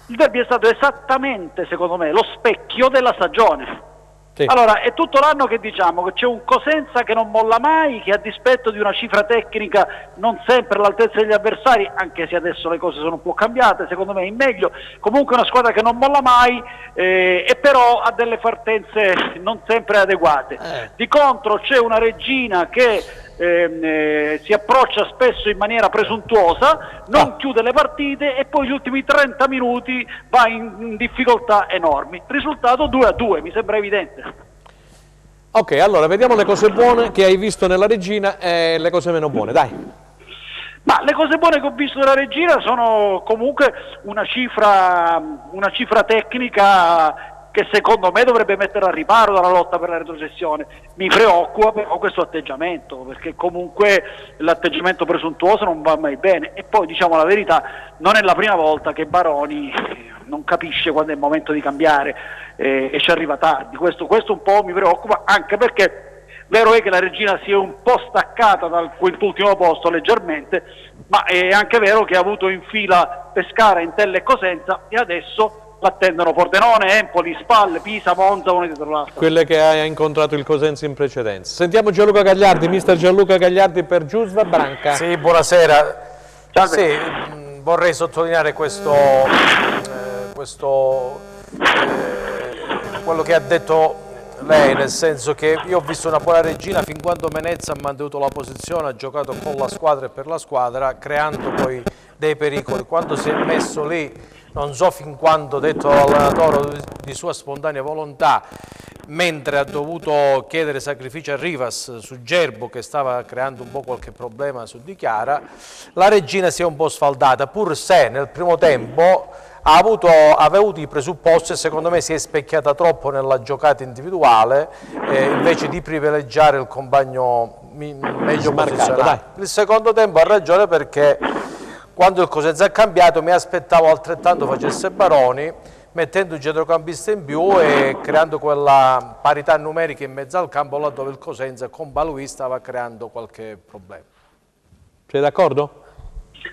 Il derby è stato esattamente, secondo me, lo specchio della stagione. Sì. Allora, è tutto l'anno che diciamo che c'è un Cosenza che non molla mai, che a dispetto di una cifra tecnica non sempre all'altezza degli avversari, anche se adesso le cose sono un po' cambiate, secondo me è in meglio, comunque è una squadra che non molla mai e però ha delle partenze non sempre adeguate. Di contro c'è una Regina che si approccia spesso in maniera presuntuosa, non chiude le partite e poi gli ultimi 30 minuti va in difficoltà enormi. Risultato 2-2, mi sembra evidente. Ok, allora vediamo le cose buone che hai visto nella Regina e le cose meno buone, dai. Ma le cose buone che ho visto della Regina sono comunque una cifra tecnica che secondo me dovrebbe mettere al riparo dalla lotta per la retrocessione. Mi preoccupa però questo atteggiamento, perché comunque l'atteggiamento presuntuoso non va mai bene. E poi, diciamo la verità, non è la prima volta che Baroni non capisce quando è il momento di cambiare e ci arriva tardi. Questo un po' mi preoccupa, anche perché vero è che la Regina si è un po' staccata dal quintultimo posto leggermente, ma è anche vero che ha avuto in fila Pescara, Entella e Cosenza, e adesso l'attendono Pordenone, Empoli, Spal, Pisa, Monza, una dietro l'altra. Quelle che ha incontrato il Cosenza in precedenza. Sentiamo Gianluca Gagliardi, mister Gianluca Gagliardi per Giusva Branca. Sì, buonasera. Sì, vorrei sottolineare quello che ha detto lei, nel senso che io ho visto una buona Regina fin quando Menezza ha mantenuto la posizione, ha giocato con la squadra e per la squadra, creando poi dei pericoli. Quando si è messo lì, non so fin quando, detto dall'allenatore di sua spontanea volontà, mentre ha dovuto chiedere sacrificio a Rivas su Gerbo, che stava creando un po' qualche problema su Di Chiara, la Regina si è un po' sfaldata, pur se nel primo tempo aveva avuto i presupposti e secondo me si è specchiata troppo nella giocata individuale invece di privilegiare il compagno meglio posizionato. Il secondo tempo ha ragione, perché quando il Cosenza è cambiato mi aspettavo altrettanto facesse Baroni, mettendo un centrocampista in più e creando quella parità numerica in mezzo al campo, là dove il Cosenza con Balui stava creando qualche problema. Sei d'accordo?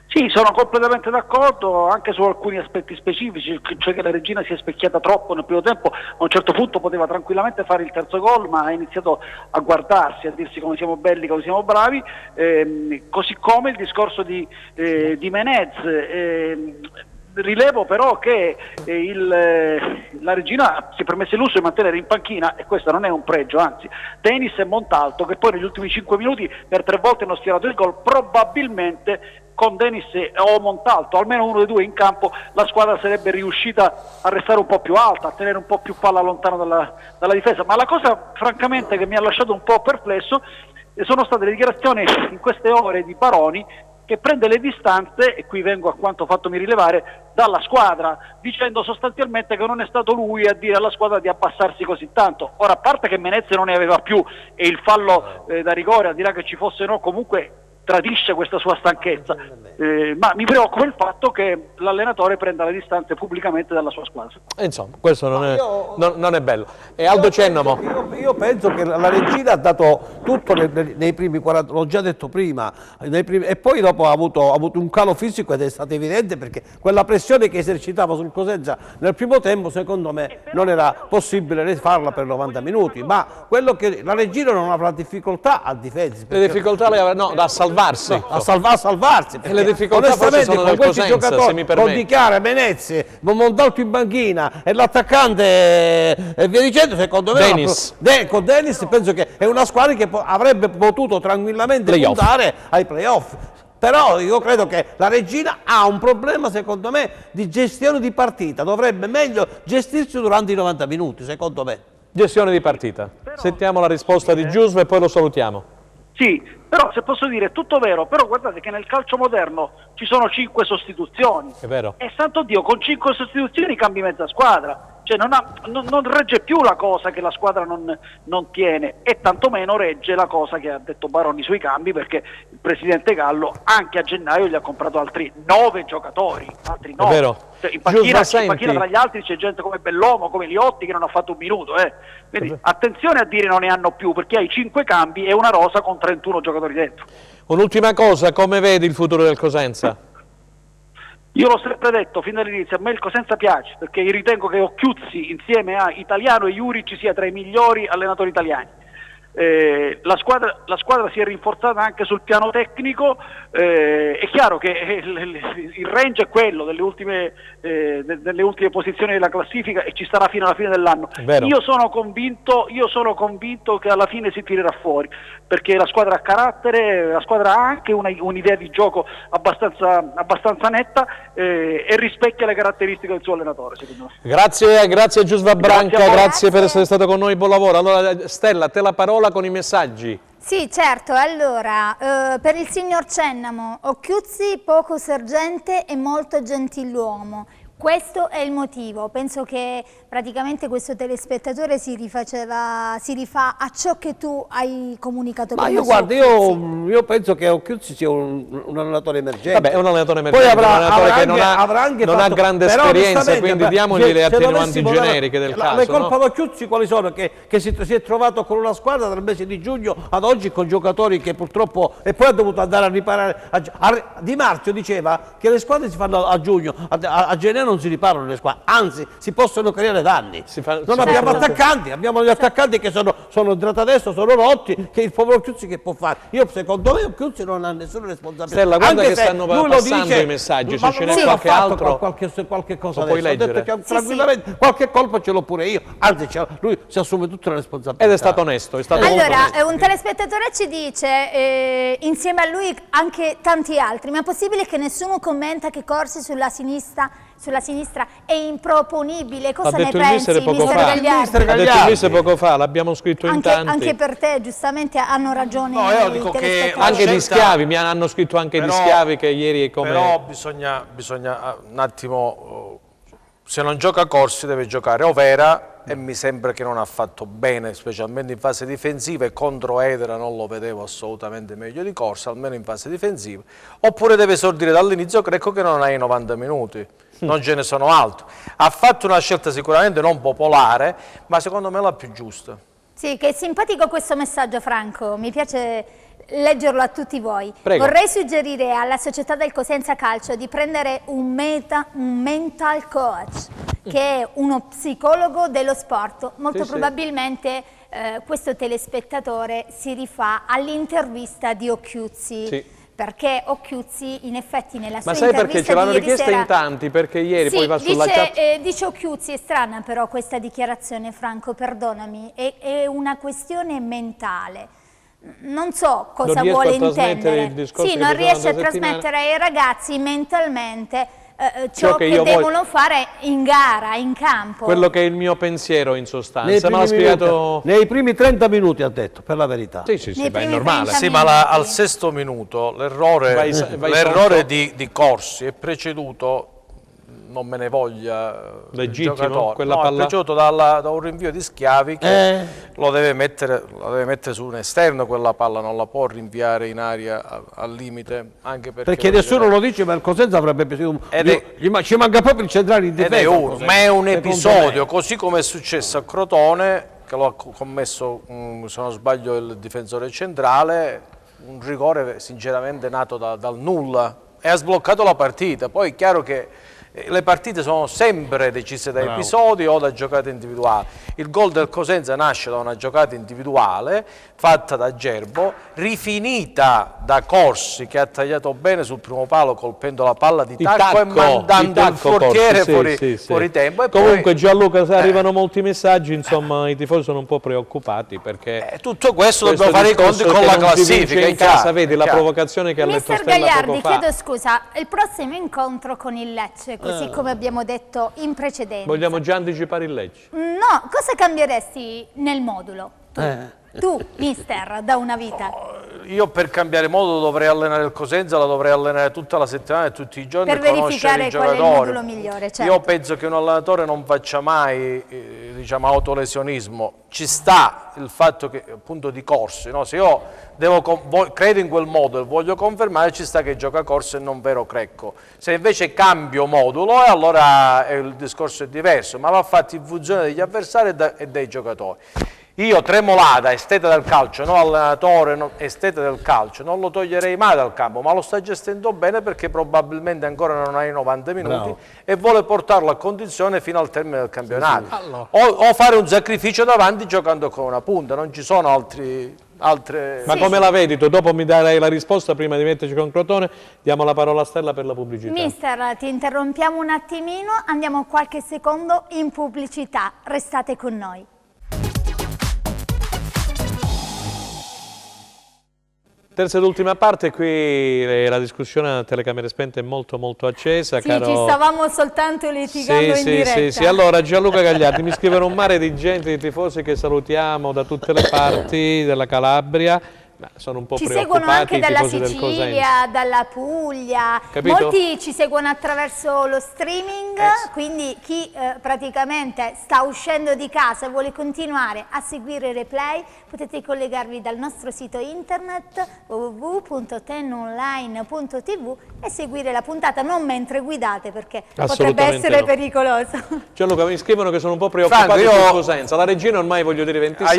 Sì, sono completamente d'accordo, anche su alcuni aspetti specifici, cioè che la Regina si è specchiata troppo nel primo tempo. A un certo punto poteva tranquillamente fare il terzo gol, ma ha iniziato a guardarsi, a dirsi come siamo belli, come siamo bravi, così come il discorso di Menez. Rilevo però che la Regina si è permessa il lusso di mantenere in panchina, e questo non è un pregio, anzi, Denis e Montalto, che poi negli ultimi 5 minuti per 3 volte hanno sfiorato il gol. Probabilmente con Denis o Montalto, almeno uno dei due in campo, la squadra sarebbe riuscita a restare un po' più alta, a tenere un po' più palla lontano dalla difesa. Ma la cosa francamente che mi ha lasciato un po' perplesso sono state le dichiarazioni in queste ore di Baroni, che prende le distanze, e qui vengo a quanto fattomi rilevare, dalla squadra, dicendo sostanzialmente che non è stato lui a dire alla squadra di abbassarsi così tanto. Ora, a parte che Menezze non ne aveva più e il fallo da rigore, al di là che ci fosse o no, comunque tradisce questa sua stanchezza, ma mi preoccupa il fatto che l'allenatore prenda le distanze pubblicamente dalla sua squadra. Insomma, questo non è bello. E Aldo Cennamo? Io penso che la Regina ha dato tutto nei primi 40, l'ho già detto prima, e poi dopo ha avuto un calo fisico, ed è stato evidente, perché quella pressione che esercitava sul Cosenza nel primo tempo, secondo me, non era possibile farla per 90 minuti, ma quello che la Regina non avrà difficoltà a difesa. Le difficoltà le avrà, no, da salvarsi. A salvarsi. E le difficoltà forse sono del Cosenza, se mi permette. Con Di Chiara, Menezze, Montalto in banchina e l'attaccante e via dicendo, secondo me con Dennis penso che è una squadra che avrebbe potuto tranquillamente puntare ai playoff. Però io credo che la Regina ha un problema, secondo me, di gestione di partita, dovrebbe meglio gestirsi durante i 90 minuti, secondo me. Gestione di partita. Sentiamo la risposta di Giusva e poi lo salutiamo. Sì, però se posso dire è tutto vero, però guardate che nel calcio moderno ci sono 5 sostituzioni. È vero. E santo Dio, con 5 sostituzioni cambi mezza squadra. Cioè non regge più la cosa che la squadra non tiene, e tantomeno regge la cosa che ha detto Baroni sui cambi, perché il presidente Gallo anche a gennaio gli ha comprato altri 9 giocatori, altri 9. È vero. Cioè, in panchina tra gli altri c'è gente come Bellomo, come Liotti, che non ha fatto un minuto. Quindi attenzione a dire non ne hanno più, perché hai 5 cambi e una rosa con 31 giocatori dentro. Un'ultima cosa, come vedi il futuro del Cosenza? Io l'ho sempre detto fin dall'inizio, a me il Cosenza piace, perché io ritengo che Occhiuzzi insieme a Italiano e Juric sia tra i migliori allenatori italiani. La squadra si è rinforzata anche sul piano tecnico, è chiaro che il range è quello delle ultime posizioni della classifica, e ci starà fino alla fine dell'anno. Io sono convinto che alla fine si tirerà fuori, perché la squadra ha carattere, la squadra ha anche un'idea di gioco abbastanza netta, e rispecchia le caratteristiche del suo allenatore, secondo me. Grazie a Giusva Branca, grazie per essere stato con noi, buon lavoro. Allora Stella, a te la parola con i messaggi. Sì, certo. Allora, per il signor Cennamo, Occhiuzzi poco sergente e molto gentiluomo. Questo è il motivo. Penso che praticamente questo telespettatore si rifà a ciò che tu hai comunicato prima. Ma io guarda, io penso che Occhiuzzi sia un allenatore emergente. Vabbè, è un allenatore emergente, poi un allenatore che non ha grande esperienza, quindi diamogli le attenuanti generiche del caso. Le colpe d'Occhiuzzi quali sono? Che si è trovato con una squadra dal mese di giugno ad oggi con giocatori che purtroppo, e poi ha dovuto andare a riparare. Di Marzio diceva che le squadre si fanno a giugno, a gennaio non si riparano le squadre, anzi si possono creare danni. Abbiamo attaccanti, abbiamo gli attaccanti che sono adesso sono rotti, che il povero Occhiuzzi che può fare? Secondo me Occhiuzzi non ha nessuna responsabilità. Stella, guarda che stanno passando i messaggi, se ce n'è qualche altro qualche cosa puoi leggere. Ho detto che tranquillamente qualche colpa ce l'ho pure io, anzi lui si assume tutte le responsabilità. Ed è stato onesto. Allora, un telespettatore ci dice, insieme a lui anche tanti altri, ma è possibile che nessuno commenta che Corsi sulla sinistra è improponibile? Cosa ne pensi, mister Gagliardi? Ha detto il mister poco fa, l'abbiamo scritto in tanti. Anche per te, giustamente, hanno ragione. No, io dico che anche di Schiavi, mi hanno scritto anche di Schiavi che ieri come... Però bisogna un attimo, se non gioca Corsi deve giocare Overa, e mi sembra che non ha fatto bene, specialmente in fase difensiva, e contro Edera non lo vedevo assolutamente meglio di Corsi, almeno in fase difensiva. Oppure deve esordire dall'inizio Greco, che non ha i 90 minuti, non ce ne sono altri. Ha fatto una scelta sicuramente non popolare, ma secondo me la più giusta. Sì, che è simpatico questo messaggio, Franco, mi piace leggerlo a tutti voi. Prego. Vorrei suggerire alla società del Cosenza Calcio di prendere un mental coach, che è uno psicologo dello sport. Molto probabilmente questo telespettatore si rifà all'intervista di Occhiuzzi. Sì. Perché Occhiuzzi in effetti nella sua Ma sai intervista perché ce l'hanno richiesta sera... in tanti? Perché ieri poi va sulla chat... dice Occhiuzzi, è strana però questa dichiarazione, Franco, perdonami, è una questione mentale. Non so cosa vuole intendere. Non riesce a trasmettere ai ragazzi mentalmente ciò che devono fare in gara, in campo. Quello che è il mio pensiero in sostanza, ma l'ha spiegato... Nei primi 30 minuti ha detto, per la verità. Sì, è normale. Sì, ma al sesto minuto l'errore di Corsi è preceduto, non me ne voglia il giocatore, è preceduto da un rinvio di Schiavi che lo deve mettere su un esterno quella palla, non la può rinviare in aria al limite, anche perché nessuno lo dice, ma il Cosenza avrebbe bisogno, ci manca proprio il centrale in difesa. Ma è un episodio, così come è successo a Crotone, che lo ha commesso, se non sbaglio, il difensore centrale, un rigore sinceramente nato dal nulla e ha sbloccato la partita. Poi è chiaro che le partite sono sempre decise da episodi o da giocate individuali. Il gol del Cosenza nasce da una giocata individuale fatta da Gerbo, rifinita da Corsi che ha tagliato bene sul primo palo colpendo la palla di tacco e mandando il portiere fuori tempo. E comunque Gianluca, arrivano molti messaggi, insomma i tifosi sono un po' preoccupati perché tutto questo dobbiamo fare i conti con la classifica. In casa vedi la provocazione che ha letto Stella Gagliardi, poco fa. chiedo scusa, il prossimo incontro con il Lecce, così come abbiamo detto in precedenza. Vogliamo già anticipare il Lecce? No, cosa cambieresti nel modulo? Tu, mister, da una vita. Io per cambiare modulo dovrei allenare il Cosenza, la dovrei allenare tutta la settimana e tutti i giorni per verificare qual è il modulo migliore. Certo. Io penso che un allenatore non faccia mai autolesionismo. Ci sta il fatto che appunto di Corsi, no? Se io credo in quel modulo e voglio confermare, ci sta che gioca Corsi e non vero Crecco. Se invece cambio modulo, allora il discorso è diverso, ma va fatto in funzione degli avversari e dei giocatori. Io Tremolada, esteta del calcio, no allenatore, esteta del calcio, non lo toglierei mai dal campo, ma lo sta gestendo bene perché probabilmente ancora non ha i 90 minuti e vuole portarlo a condizione fino al termine del campionato. O fare un sacrificio davanti giocando con una punta, non ci sono altre... Ma come la vedi tu? Dopo mi darai la risposta prima di metterci con Crotone, diamo la parola a Stella per la pubblicità. Mister, ti interrompiamo un attimino, andiamo qualche secondo in pubblicità, restate con noi. Terza ed ultima parte, qui la discussione a telecamere spente è molto accesa. Sì, ci stavamo soltanto litigando in diretta. Sì. Allora Gianluca Gagliardi, mi scrivono un mare di gente, di tifosi che salutiamo da tutte le parti della Calabria. Ma sono un po' ci preoccupati. Seguono anche dalla Sicilia, dalla Puglia. Capito? Molti ci seguono attraverso lo streaming, quindi chi praticamente sta uscendo di casa e vuole continuare a seguire il replay, potete collegarvi dal nostro sito internet www.tenonline.tv e seguire la puntata, non mentre guidate perché potrebbe essere pericoloso. Gianluca, mi scrivono che sono un po' preoccupati sul Cosenza. La regina ormai voglio dire 26.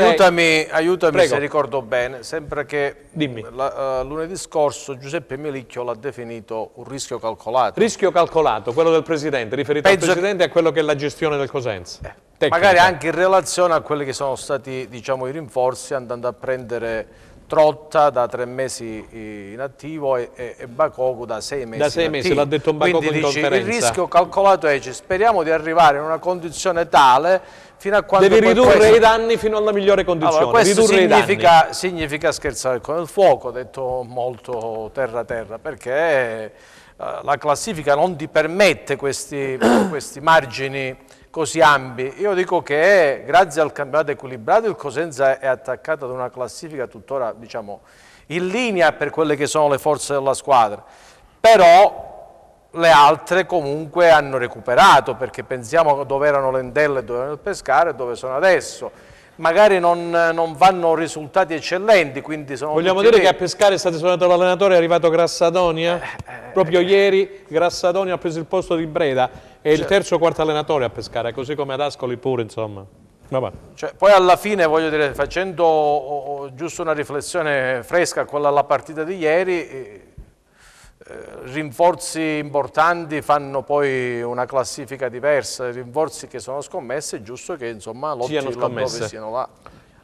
Aiutami se ricordo bene, sempre che lunedì scorso Giuseppe Melicchio l'ha definito un rischio calcolato. Rischio calcolato, quello del Presidente, riferito al Presidente e a quello che è la gestione del Cosenza. Magari anche in relazione a quelli che sono stati i rinforzi, andando a prendere Trotta da 3 mesi in attivo e Bacogu da 6 mesi. Da 6 mesi, l'ha detto Bacogu in conferenza. Il rischio calcolato è, speriamo di arrivare in una condizione tale fino a quando... Devi ridurre i danni fino alla migliore condizione. Allora, questo significa scherzare con il fuoco, detto molto terra, perché la classifica non ti permette questi margini così ampi. Io dico che grazie al campionato equilibrato il Cosenza è attaccato ad una classifica tuttora in linea per quelle che sono le forze della squadra, però le altre comunque hanno recuperato, perché pensiamo dove erano l'Endella e dove erano il Pescara e dove sono adesso. Magari non vanno risultati eccellenti, quindi sono... Vogliamo dire che a Pescara è stato suonato l'allenatore, è arrivato Grassadonia? Proprio ieri Grassadonia ha preso il posto di Breda, è il terzo o quarto allenatore a Pescara, così come ad Ascoli pure, insomma. Poi alla fine, voglio dire, facendo giusto una riflessione fresca a quella alla partita di ieri, rinforzi importanti fanno poi una classifica diversa, rinforzi che sono scommesse, è giusto che insomma dove siano là.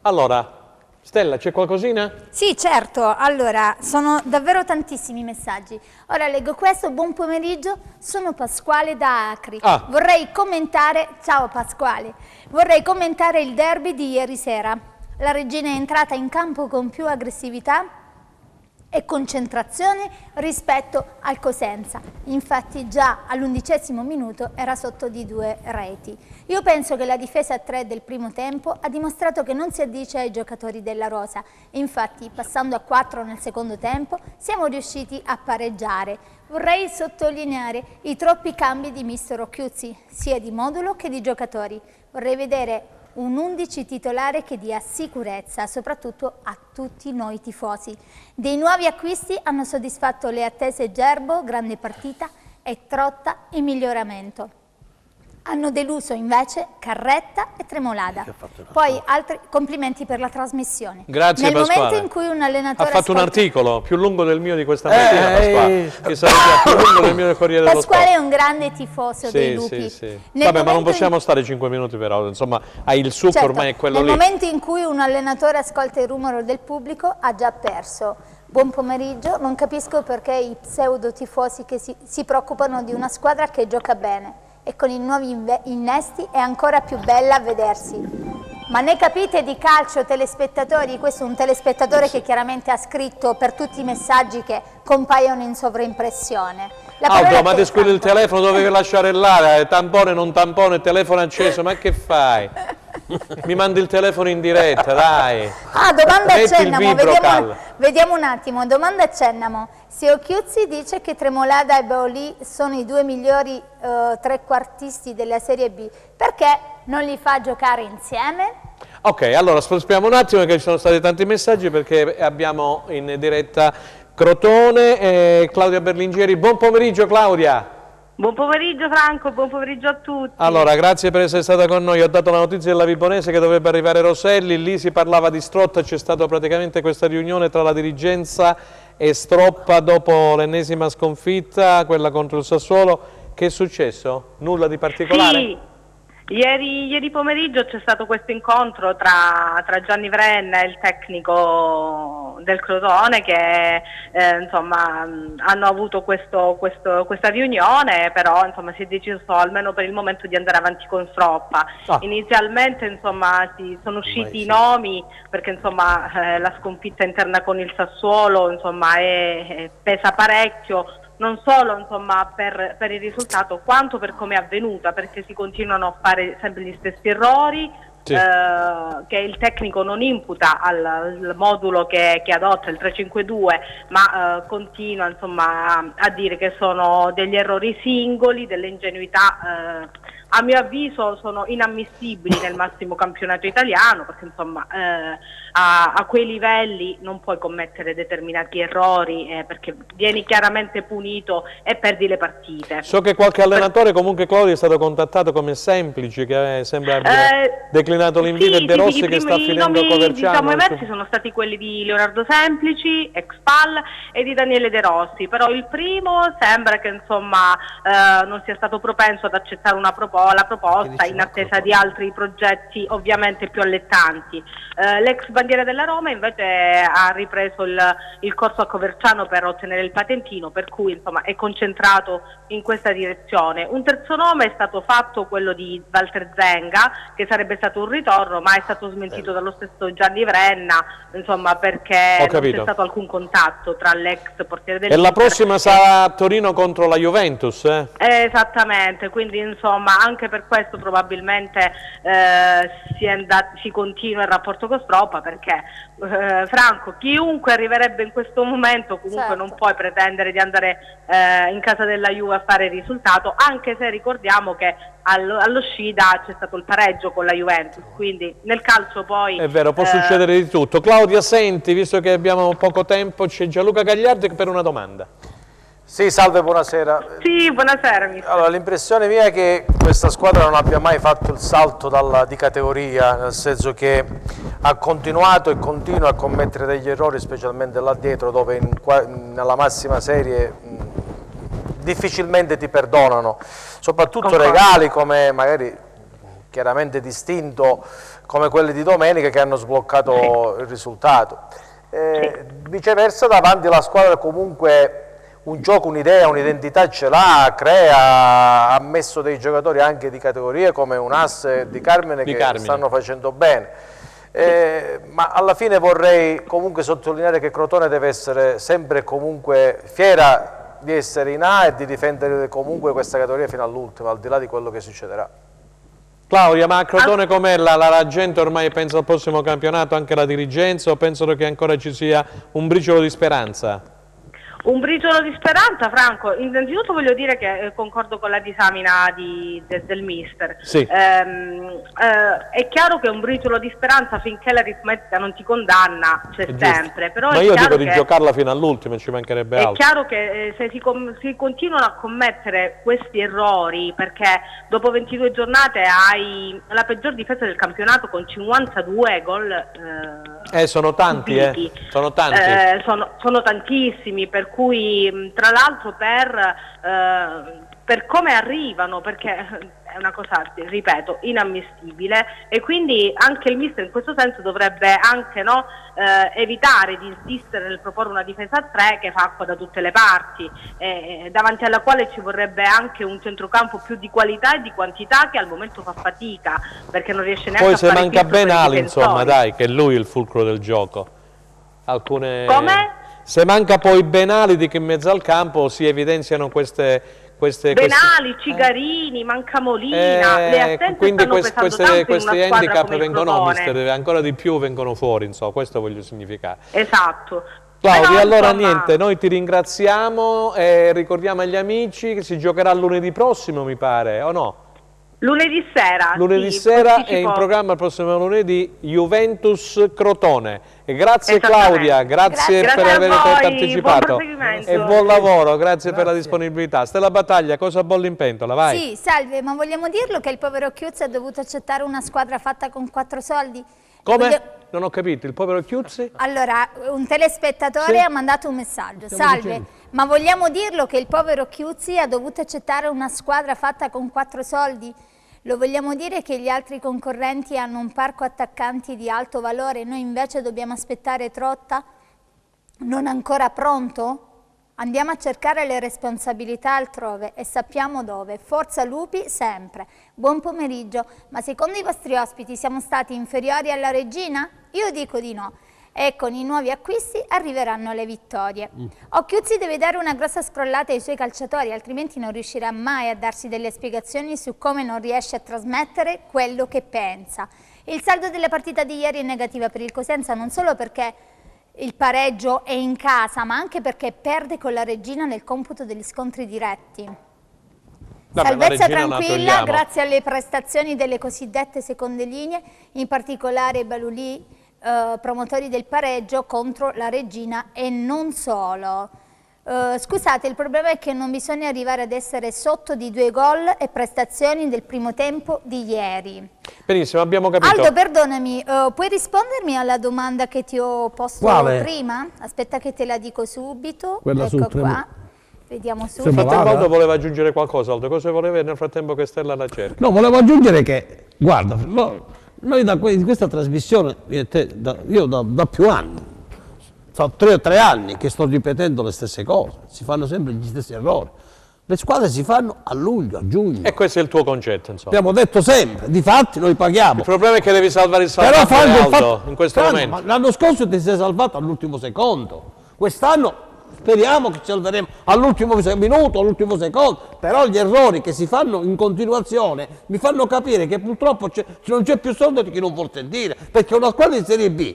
Allora, Stella, c'è qualcosina? Sì, certo. Allora, sono davvero tantissimi messaggi. Ora leggo questo. Buon pomeriggio, sono Pasquale da Acri. Vorrei commentare, ciao Pasquale, vorrei commentare il derby di ieri sera. La Regina è entrata in campo con più aggressività e concentrazione rispetto al Cosenza. Infatti già all'11° minuto era sotto di 2 reti. Io penso che la difesa a 3 del primo tempo ha dimostrato che non si addice ai giocatori della rosa. Infatti, passando a 4 nel secondo tempo, siamo riusciti a pareggiare. Vorrei sottolineare i troppi cambi di mister Occhiuzzi, sia di modulo che di giocatori. Vorrei vedere un 11 titolare che dia sicurezza, soprattutto a tutti noi tifosi. Dei nuovi acquisti hanno soddisfatto le attese Gerbo, grande partita, e Trotta in miglioramento. Hanno deluso invece Carretta e Tremolada. Poi altri complimenti per la trasmissione. Grazie Nel Pasquale. momento in cui un allenatore ha fatto un articolo più lungo del mio di questa mattina, Pasquale, che sarebbe più lungo del mio del Corriere dello Sport. Pasquale è un grande tifoso dei Lupi. Vabbè, ma non possiamo stare 5 minuti però, insomma, il succo certo, ormai è quello nel lì. Nel momento in cui un allenatore ascolta il rumore del pubblico ha già perso. Buon pomeriggio, non capisco perché i pseudo tifosi che si preoccupano di una squadra che gioca bene e con i nuovi innesti è ancora più bella a vedersi. Ma ne capite di calcio, telespettatori? Questo è un telespettatore che chiaramente ha scritto per tutti i messaggi che compaiono in sovraimpressione. Aldo, ma ti squilli il telefono, dovevi lasciare là, tampone, non tampone, telefono acceso, ma che fai? Mi mandi il telefono in diretta, dai. Domanda a Metti Cennamo, vediamo un attimo, domanda a Cennamo. Se Occhiuzzi dice che Tremolada e Baolì sono i 2 migliori trequartisti della Serie B, perché non li fa giocare insieme? Ok, allora aspettiamo un attimo che ci sono stati tanti messaggi perché abbiamo in diretta Crotone e Claudia Berlingeri. Buon pomeriggio Claudia. Buon pomeriggio Franco, buon pomeriggio a tutti. Allora, grazie per essere stata con noi. Ho dato la notizia della Vibonese che dovrebbe arrivare Roselli, lì si parlava di Strotta, c'è stata praticamente questa riunione tra la dirigenza e Stroppa dopo l'ennesima sconfitta, quella contro il Sassuolo. Che è successo? Nulla di particolare? Sì. Ieri pomeriggio c'è stato questo incontro tra Gianni Vrenna e il tecnico del Crotone che insomma hanno avuto questa riunione, però insomma si è deciso almeno per il momento di andare avanti con Stroppa. Inizialmente insomma sono usciti i nomi perché insomma la sconfitta interna con il Sassuolo insomma pesa parecchio. Non solo insomma, per il risultato quanto per come è avvenuta, perché si continuano a fare sempre gli stessi errori che il tecnico non imputa al modulo che adotta il 352, ma continua insomma, a dire che sono degli errori singoli, delle ingenuità a mio avviso sono inammissibili nel massimo campionato italiano, perché insomma a quei livelli non puoi commettere determinati errori perché vieni chiaramente punito e perdi le partite. So che qualche allenatore comunque Claudio è stato contattato come Semplici, che sembra abbia declinato l'invito, e De Rossi che sta finendo a Coverciano. Diciamo, i versi sono stati quelli di Leonardo Semplici, ex PAL, e di Daniele De Rossi, però il primo sembra che insomma non sia stato propenso ad accettare la proposta in attesa di altri progetti ovviamente più allettanti. L'ex bandiera della Roma invece ha ripreso il corso a Coverciano per ottenere il patentino, per cui insomma è concentrato in questa direzione. Un terzo nome è stato fatto, quello di Walter Zenga, che sarebbe stato un ritorno, ma è stato smentito dallo stesso Gianni Vrenna, insomma, perché non c'è stato alcun contatto tra l'ex portiere del E la prossima sarà a Torino contro la Juventus, Esattamente, quindi insomma anche per questo probabilmente si continua il rapporto con Stroppa, perché Franco, chiunque arriverebbe in questo momento comunque non puoi pretendere di andare in casa della Juve a fare il risultato, anche se ricordiamo che allo Scida c'è stato il pareggio con la Juventus, quindi nel calcio poi... È vero, può succedere di tutto. Claudia, senti, visto che abbiamo poco tempo, c'è Gianluca Gagliardi per una domanda. Sì, salve, buonasera. Sì, buonasera. Allora, l'impressione mia è che questa squadra non abbia mai fatto il salto di categoria, nel senso che ha continuato e continua a commettere degli errori, specialmente là dietro, dove nella massima serie difficilmente ti perdonano, soprattutto regali come magari chiaramente distinto come quelli di domenica che hanno sbloccato il risultato. Viceversa davanti la squadra comunque un gioco, un'idea, un'identità ce l'ha, crea, ha messo dei giocatori anche di categoria come un asse di Carmine che stanno facendo bene. Ma alla fine vorrei comunque sottolineare che Crotone deve essere sempre e comunque fiera di essere in A e di difendere comunque questa categoria fino all'ultimo, al di là di quello che succederà. Claudia, ma a Crotone com'è la gente ormai pensa al prossimo campionato, anche la dirigenza, o pensano che ancora ci sia un briciolo di speranza? Un briciolo di speranza, Franco. Innanzitutto voglio dire che concordo con la disamina del mister. Sì. È chiaro che un briciolo di speranza finché l'aritmetica non ti condanna c'è sempre. Però ma è io chiaro dico di che giocarla fino all'ultimo, ci mancherebbe altro. è chiaro che se si continuano a commettere questi errori, perché dopo 22 giornate hai la peggior difesa del campionato con 52 gol sono tanti, subiti. Sono tanti. Sono tantissimi, per cui tra l'altro per come arrivano, perché è una cosa, ripeto, inammissibile, e quindi anche il mister in questo senso dovrebbe anche evitare di insistere nel proporre una difesa a 3 che fa acqua da tutte le parti, davanti alla quale ci vorrebbe anche un centrocampo più di qualità e di quantità, che al momento fa fatica perché non riesce neanche Poi a se fare manca filtro per i Benali, difensori. insomma, dai, che è lui il fulcro del gioco. Come? Se manca poi Benali di che in mezzo al campo si evidenziano queste Benali, Cigarini, manca Molina, le assenze quindi stanno pesando tanto in questi una squadra handicap come il vengono, Crotone. mister, ancora di più vengono fuori, insomma, questo voglio significare. Esatto. Claudia, Però, allora insomma, niente, noi ti ringraziamo e ricordiamo agli amici che si giocherà lunedì prossimo, mi pare, o no? lunedì sera. Lunedì sì, sera è posticipo. in programma il prossimo lunedì Juventus Crotone. E grazie Esattamente. Claudia, grazie per a aver voi, partecipato. buon proseguimento. E buon lavoro, grazie per la disponibilità. Stella Battaglia, cosa bolli in pentola? Vai. Sì, salve, ma vogliamo dirlo che il povero Chiuzzi ha dovuto accettare una squadra fatta con 4 soldi? Come? Non ho capito, il povero Chiuzzi? Allora, un telespettatore ha mandato un messaggio. Salve, ma vogliamo dirlo che il povero Chiuzzi ha dovuto accettare una squadra fatta con 4 soldi? Lo vogliamo dire che gli altri concorrenti hanno un parco attaccanti di alto valore, noi invece dobbiamo aspettare Trotta? Non ancora pronto? Andiamo a cercare le responsabilità altrove e sappiamo dove. Forza Lupi sempre. Buon pomeriggio. Ma secondo i vostri ospiti siamo stati inferiori alla Regina? Io dico di no. E con i nuovi acquisti arriveranno le vittorie. Occhiuzzi deve dare una grossa scrollata ai suoi calciatori, altrimenti non riuscirà mai a darsi delle spiegazioni su come non riesce a trasmettere quello che pensa. Il saldo della partita di ieri è negativa per il Cosenza, non solo perché il pareggio è in casa, ma anche perché perde con la Regina nel computo degli scontri diretti. Vabbè, Salvezza la Regina tranquilla grazie alle prestazioni delle cosiddette seconde linee, in particolare Balulì, promotori del pareggio contro la Regina e non solo. Scusate, il problema è che non bisogna arrivare ad essere sotto di 2 gol e prestazioni del primo tempo di ieri. Benissimo, abbiamo capito. Aldo, perdonami, puoi rispondermi alla domanda che ti ho posto prima? Aspetta che te la dico subito. Quella ecco qua. Vediamo subito. Nel frattempo Aldo voleva aggiungere qualcosa. Aldo, cosa voleva nel frattempo che Stella la cerca? No, volevo aggiungere che, guarda, noi di questa trasmissione, io da più anni, sono 3 anni che sto ripetendo le stesse cose, si fanno sempre gli stessi errori. Le squadre si fanno a luglio, a giugno. E questo è il tuo concetto, insomma. Abbiamo detto sempre, difatti noi paghiamo. Il problema è che devi salvare il Però salvatore, Aldo, in questo momento. L'anno scorso ti sei salvato all'ultimo secondo, quest'anno speriamo che ci salveremo all'ultimo minuto, all'ultimo secondo, però gli errori che si fanno in continuazione mi fanno capire che purtroppo non c'è più soldo di chi non vuol sentire, perché una squadra di Serie B,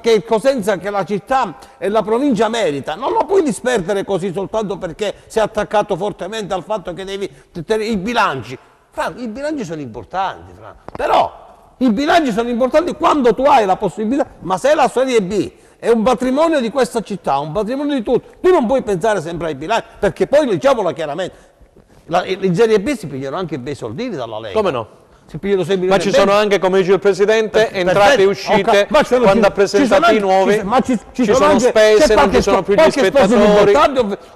che Cosenza, che la città e la provincia merita, non lo puoi disperdere così soltanto perché sei attaccato fortemente al fatto che devi i bilanci. I bilanci sono importanti, però i bilanci sono importanti quando tu hai la possibilità, ma se la Serie B è un patrimonio di questa città, un patrimonio di tutto, tu non puoi pensare sempre ai bilanci, perché poi diciamolo chiaramente, in Serie B si pigliano anche bei soldini dalla Lega. Come no? Si pigliano 6 milioni. Ma ci sono anche, come dice il Presidente, entrate e uscite, quando ha presentati nuovi, ci sono spese, non ci sono più gli spettatori.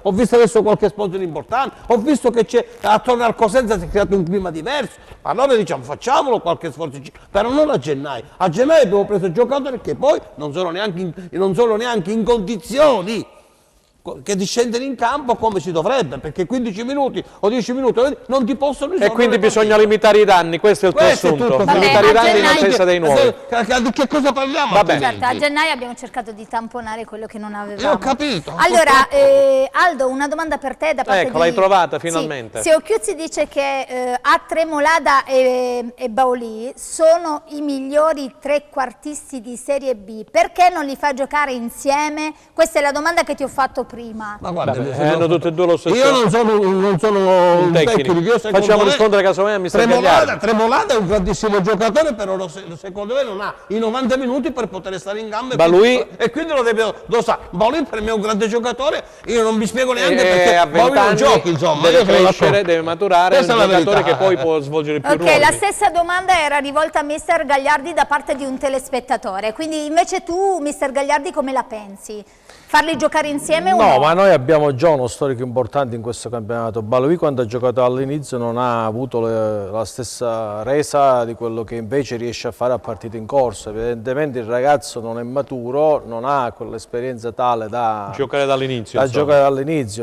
Ho visto adesso qualche sponsor importante, ho visto che c'è attorno al Cosenza si è creato un clima diverso. Allora diciamo facciamolo qualche sforzo, però non a gennaio. A gennaio abbiamo preso giocatori che poi non sono neanche in condizioni. che discendere in campo come si dovrebbe, perché 15 minuti o 10 minuti non ti possono risolvere. E quindi bisogna limitare i danni, questo è il tuo assunto, limitare i danni in attesa dei nuovi. Di che cosa parliamo? Certo, a gennaio abbiamo cercato di tamponare quello che non avevamo. Ho capito. Allora, Aldo, una domanda per te da parte Ecco, l'hai trovata finalmente. Sì. Se Occhiuzzi dice che a Tremolada e Bauli sono i migliori trequartisti di Serie B, perché non li fa giocare insieme? Questa è la domanda che ti ho fatto prima. Ma guarda, hanno tutte e due lo stesso. Io non sono un tecnico. Facciamo rispondere casomai a Mister Gagliardi. Tremolada è un grandissimo giocatore, però secondo me non ha i 90 minuti per poter stare in gambe. E quindi lo sa. Bauli per me è un grande giocatore, io non mi spiego neanche perché Bauli non giochi, insomma. Deve crescere, deve maturare, è un giocatore che poi può svolgere più ruoli. Ok, la stessa domanda era rivolta a Mister Gagliardi da parte di un telespettatore, quindi invece tu, Mister Gagliardi, come la pensi? Farli giocare insieme o no? No, ma noi abbiamo già uno storico importante in questo campionato. Balouis quando ha giocato all'inizio non ha avuto la stessa resa di quello che invece riesce a fare a partite in corso. Evidentemente il ragazzo non è maturo, non ha quell'esperienza tale da giocare dall'inizio.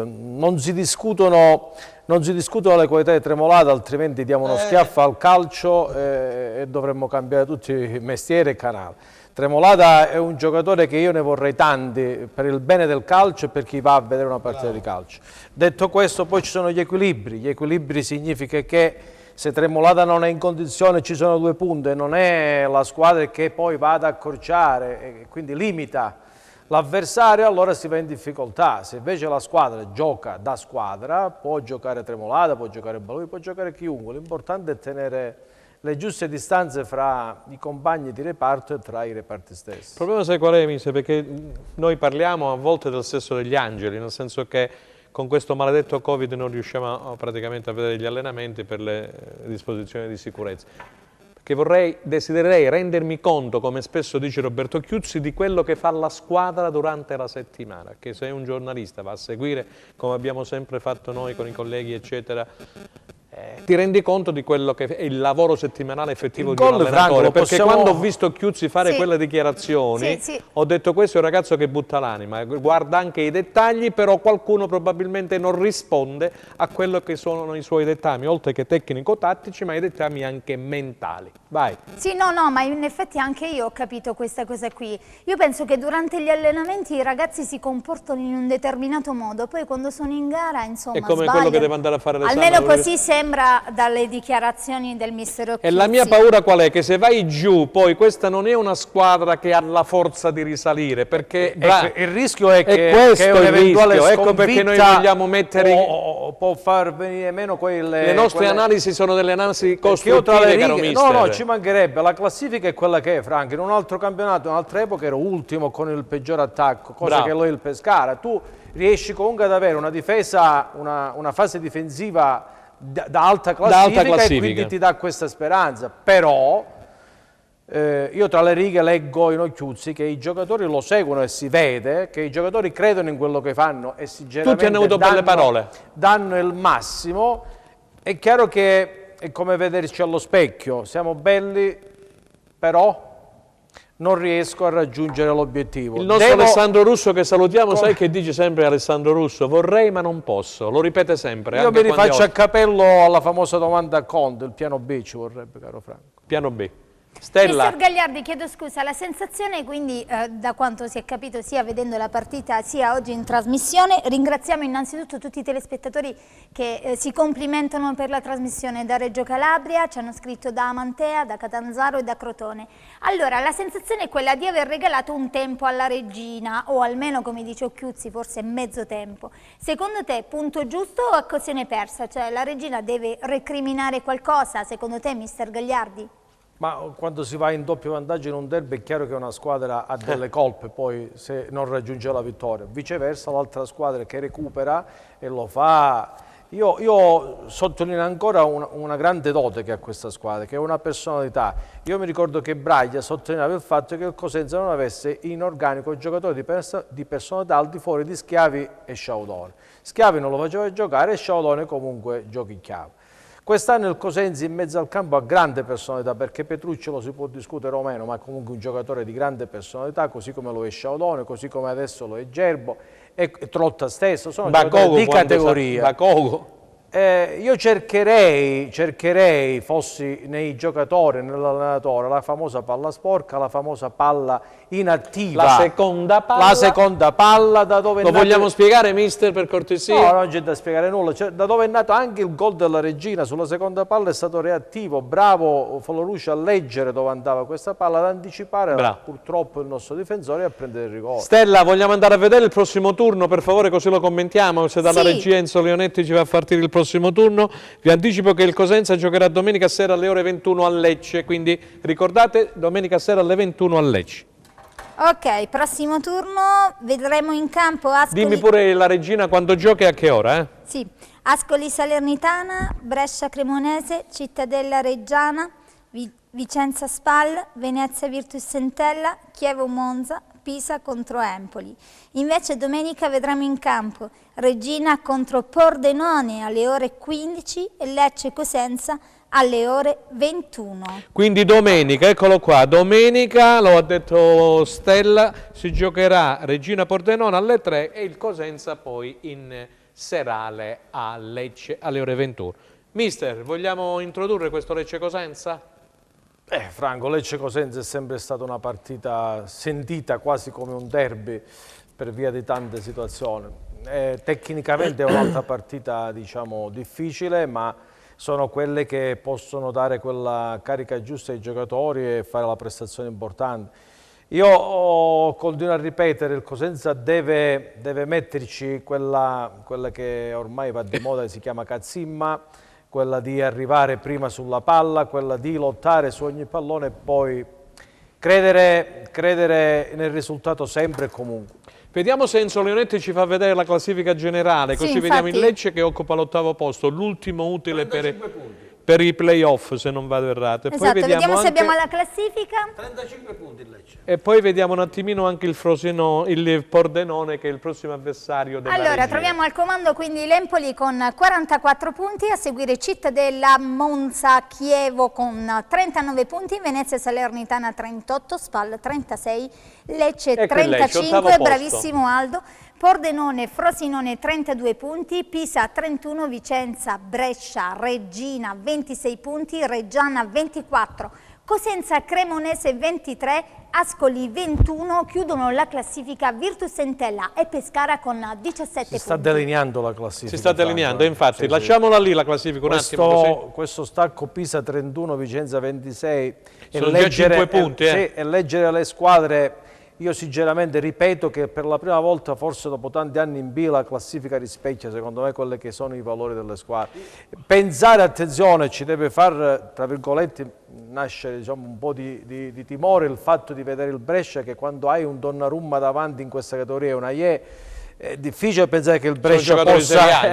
Non si discutono le qualità di Tremolada, altrimenti diamo uno schiaffo al calcio e dovremmo cambiare tutti i mestieri e canali. Tremolada è un giocatore che io ne vorrei tanti per il bene del calcio e per chi va a vedere una partita di calcio. Detto questo, poi ci sono gli equilibri. Gli equilibri significa che se Tremolada non è in condizione, ci sono due punte, non è la squadra che poi va ad accorciare e quindi limita l'avversario, allora si va in difficoltà. Se invece la squadra gioca da squadra, può giocare Tremolada, può giocare Balouis, può giocare chiunque. L'importante è tenere le giuste distanze fra i compagni di reparto e tra i reparti stessi. Il problema sai qual è, Mise? Perché noi parliamo a volte del sesso degli angeli, nel senso che con questo maledetto Covid non riusciamo praticamente a vedere gli allenamenti per le disposizioni di sicurezza. Perché desidererei rendermi conto, come spesso dice Roberto Occhiuzzi, di quello che fa la squadra durante la settimana, che se un giornalista va a seguire, come abbiamo sempre fatto noi con i colleghi, eccetera, ti rendi conto di quello che è il lavoro settimanale effettivo di un allenatore, perché quando ho visto Occhiuzzi fare quelle dichiarazioni ho detto questo è un ragazzo che butta l'anima, guarda anche i dettagli, però qualcuno probabilmente non risponde a quello che sono i suoi dettami, oltre che tecnico-tattici, ma i dettami anche mentali. Vai. Sì, no, ma in effetti anche io ho capito questa cosa qui. Io penso che durante gli allenamenti i ragazzi si comportano in un determinato modo, poi quando sono in gara, insomma, è come sbagliano. quello che deve andare a fare l'esame. Almeno così sembra dalle dichiarazioni del mister Occhiuzzi. E la mia paura qual è? Che se vai giù, poi questa non è una squadra che ha la forza di risalire, perché il rischio è che questo è un'eventuale sconfitta, ecco perché noi vogliamo mettere può far venire meno le nostre analisi sono delle analisi costruttive, caro mister. No, ci mancherebbe, la classifica è quella che è, Franco. In un altro campionato, in un'altra epoca ero ultimo con il peggior attacco, cosa che lo è il Pescara. Tu riesci comunque ad avere una difesa, una fase difensiva da alta classifica e quindi ti dà questa speranza. Però io tra le righe leggo in Occhiuzzi che i giocatori lo seguono e si vede che i giocatori credono in quello che fanno e sinceramente tutti hanno avuto belle parole, danno il massimo. È chiaro che è come vederci allo specchio, siamo belli però non riesco a raggiungere l'obiettivo. Il nostro Alessandro Russo che salutiamo, sai che dice sempre Alessandro Russo? Vorrei ma non posso, lo ripete sempre. Io mi rifaccio a capello alla famosa domanda a Conte, il piano B ci vorrebbe, caro Franco. Piano B. Stella. Mister Gagliardi, chiedo scusa, la sensazione quindi da quanto si è capito sia vedendo la partita sia oggi in trasmissione, ringraziamo innanzitutto tutti i telespettatori che si complimentano per la trasmissione da Reggio Calabria, ci hanno scritto da Amantea, da Catanzaro e da Crotone. Allora, la sensazione è quella di aver regalato un tempo alla regina, o almeno come dice Occhiuzzi forse mezzo tempo. Secondo te punto giusto o occasione persa? Cioè la regina deve recriminare qualcosa, secondo te mister Gagliardi? Ma quando si va in doppio vantaggio in un derby è chiaro che una squadra ha delle colpe poi se non raggiunge la vittoria, viceversa l'altra squadra che recupera e lo fa. Io sottolineo ancora una grande dote che ha questa squadra, che è una personalità. Io mi ricordo che Braglia sottolineava il fatto che il Cosenza non avesse in organico giocatori di personalità al di fuori di Schiavi e Sciaudone. Schiavi non lo faceva giocare e Sciaudone comunque giochicchiava. Quest'anno il Cosenza in mezzo al campo ha grande personalità, perché Petrucci lo si può discutere o meno, ma comunque un giocatore di grande personalità, così come lo è Sciaudone, così come adesso lo è Gerbo, e Trotta stesso, sono giocatori di categoria. Bacogo. Io cercherei, fossi nei giocatori, nell'allenatore, la famosa palla sporca, la famosa palla inattiva. La seconda palla. La seconda palla, da dove Lo vogliamo spiegare, mister, per cortesia? No, non c'è da spiegare nulla. Cioè, da dove è nato anche il gol della Regina sulla seconda palla è stato reattivo, bravo Folorucci a leggere dove andava questa palla, ad anticipare purtroppo il nostro difensore a prendere il rigore. Stella, vogliamo andare a vedere il prossimo turno, per favore, così lo commentiamo, se dalla regia Enzo Leonetti ci va a partire il prossimo turno. Vi anticipo che il Cosenza giocherà domenica sera alle ore 21 a Lecce, quindi ricordate, domenica sera alle 21 a Lecce. Ok, prossimo turno vedremo in campo Ascoli... Dimmi pure la Regina quando gioca e a che ora, Sì, Ascoli Salernitana, Brescia Cremonese, Cittadella Reggiana, Vicenza Spal, Venezia Virtus Entella, Chievo Monza, Pisa contro Empoli. Invece domenica vedremo in campo Regina contro Pordenone alle ore 15 e Lecce Cosenza alle ore 21. Quindi domenica, eccolo qua, domenica, lo ha detto Stella, si giocherà Regina Pordenone alle 3 e il Cosenza poi in serale a Lecce alle ore 21. Mister, vogliamo introdurre questo Lecce Cosenza? Franco, Lecce-Cosenza è sempre stata una partita sentita quasi come un derby per via di tante situazioni. Tecnicamente è un'altra partita, diciamo, difficile, ma sono quelle che possono dare quella carica giusta ai giocatori e fare la prestazione importante. Io continuo a ripetere, il Cosenza deve metterci quella che ormai va di moda, si chiama cazzimma, quella di arrivare prima sulla palla, quella di lottare su ogni pallone e poi credere nel risultato sempre e comunque. Vediamo se Enzo Leonetti ci fa vedere la classifica generale, così vediamo il Lecce che occupa l'8° posto, l'ultimo utile per i playoff, se non vado errato. Esatto, poi vediamo se abbiamo la classifica. 35 punti il Lecce. E poi vediamo un attimino anche il Pordenone, che è il prossimo avversario della Regina. Troviamo al comando quindi l'Empoli con 44 punti, a seguire Cittadella, Monza, Chievo con 39 punti, Venezia Salernitana 38, Spal 36, Lecce 35, bravissimo Aldo, Pordenone, Frosinone 32 punti, Pisa 31, Vicenza, Brescia, Regina 26 punti, Reggiana 24, Cosenza Cremonese 23, Ascoli 21, chiudono la classifica Virtus Entella e Pescara con 17 punti. Si sta delineando la classifica. Si sta delineando, infatti, lasciamola lì la classifica un attimo così. Questo stacco Pisa 31, Vicenza 26 sono già 5 punti. E leggere le squadre. Io sinceramente ripeto che per la prima volta, forse dopo tanti anni in B, la classifica rispecchia secondo me quelli che sono i valori delle squadre. Pensare, attenzione, ci deve far, tra virgolette, nascere diciamo, un po' di timore il fatto di vedere il Brescia, che quando hai un Donnarumma davanti in questa categoria e una è difficile pensare che il Brescia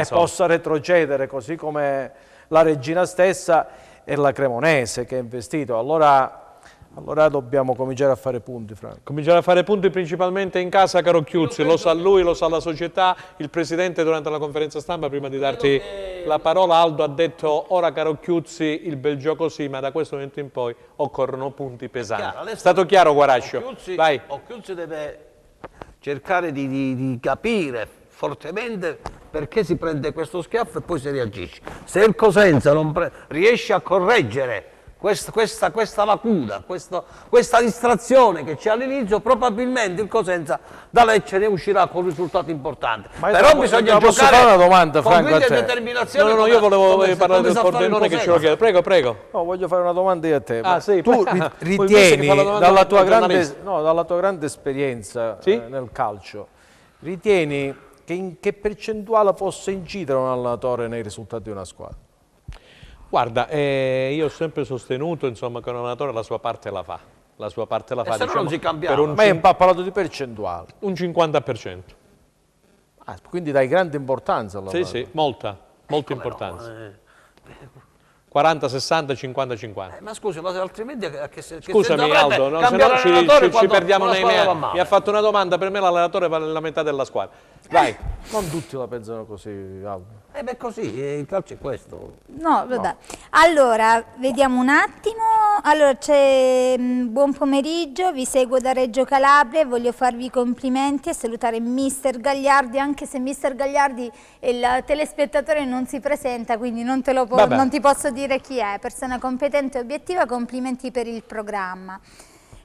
possa retrocedere, così come la Regina stessa e la Cremonese che è investito. Allora dobbiamo cominciare a fare punti, Franco. Cominciare a fare punti principalmente in casa, caro Chiuzzi, lo sa lui, lo sa la società. Il Presidente durante la conferenza stampa, prima di darti la parola, Aldo ha detto: ora caro Chiuzzi, il bel gioco sì, ma da questo momento in poi occorrono punti pesanti. È stato chiaro, Guarascio? Vai. Chiuzzi deve cercare di capire fortemente perché si prende questo schiaffo e poi si reagisce. Se il Cosenza non riesce a correggere questa lacuna, questa distrazione che c'è all'inizio, probabilmente il Cosenza da Lecce ne uscirà con risultati importanti. Però bisogna posso giocare fare una domanda, con Franco, a te. determinazione. No, io volevo parlare del Pordenone che ce lo chiede. Prego. No, voglio fare una domanda io a te. Sì, tu ritieni, dalla tua grande esperienza nel calcio, ritieni che in che percentuale possa incidere un allenatore nei risultati di una squadra? Guarda, io ho sempre sostenuto insomma, che un allenatore la sua parte la fa. La sua parte la fa. Se diciamo, non si cambia. Ma io ho parlato di percentuale. Un 50%. Quindi dai grande importanza alla Sì, sì, molta importanza. 40, 60, 50, 50. Ma scusi, ma altrimenti Scusami Aldo, no, se no ci perdiamo nei miei. Mi ha fatto una domanda, per me l'allenatore vale la metà della squadra. Vai. Non tutti la pensano così, Aldo. Beh, così, il calcio è questo. No, vabbè. Allora, vediamo un attimo. Allora, c'è buon pomeriggio, vi seguo da Reggio Calabria e voglio farvi i complimenti e salutare Mister Gagliardi, anche se Mister Gagliardi il telespettatore non si presenta, quindi non ti posso dire chi è. Persona competente e obiettiva, complimenti per il programma.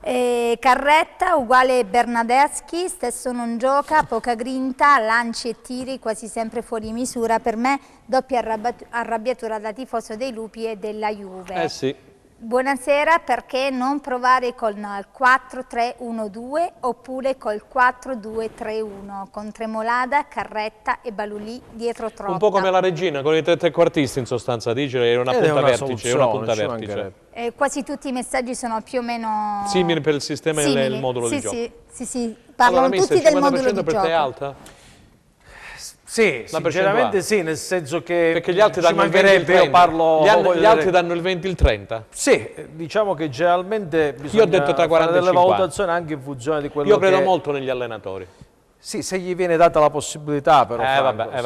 Carretta uguale Bernadeschi, stesso non gioca, poca grinta, lanci e tiri quasi sempre fuori misura, per me doppia arrabbiatura da tifoso dei Lupi e della Juve. Sì. Buonasera, perché non provare con il 4-3-1-2 oppure col 4-2-3-1 con Tremolada, Carretta e Balulì dietro troppo? Un po' come la Regina, con i trequartisti in sostanza, dice, è una punta vertice, è una punta vertice. Quasi tutti i messaggi sono più o meno simili per il sistema e il modulo di gioco. Sì, parlano allora, tutti del modulo di per gioco. te è alta? Sì, sinceramente sì, nel senso che perché gli altri danno il 20 il 30. Gli altri danno il 20 il 30. Sì, diciamo che generalmente bisogna ho detto tra 40 fare delle e 50. valutazioni anche in funzione di quello Io credo molto negli allenatori. Sì, se gli viene data la possibilità però.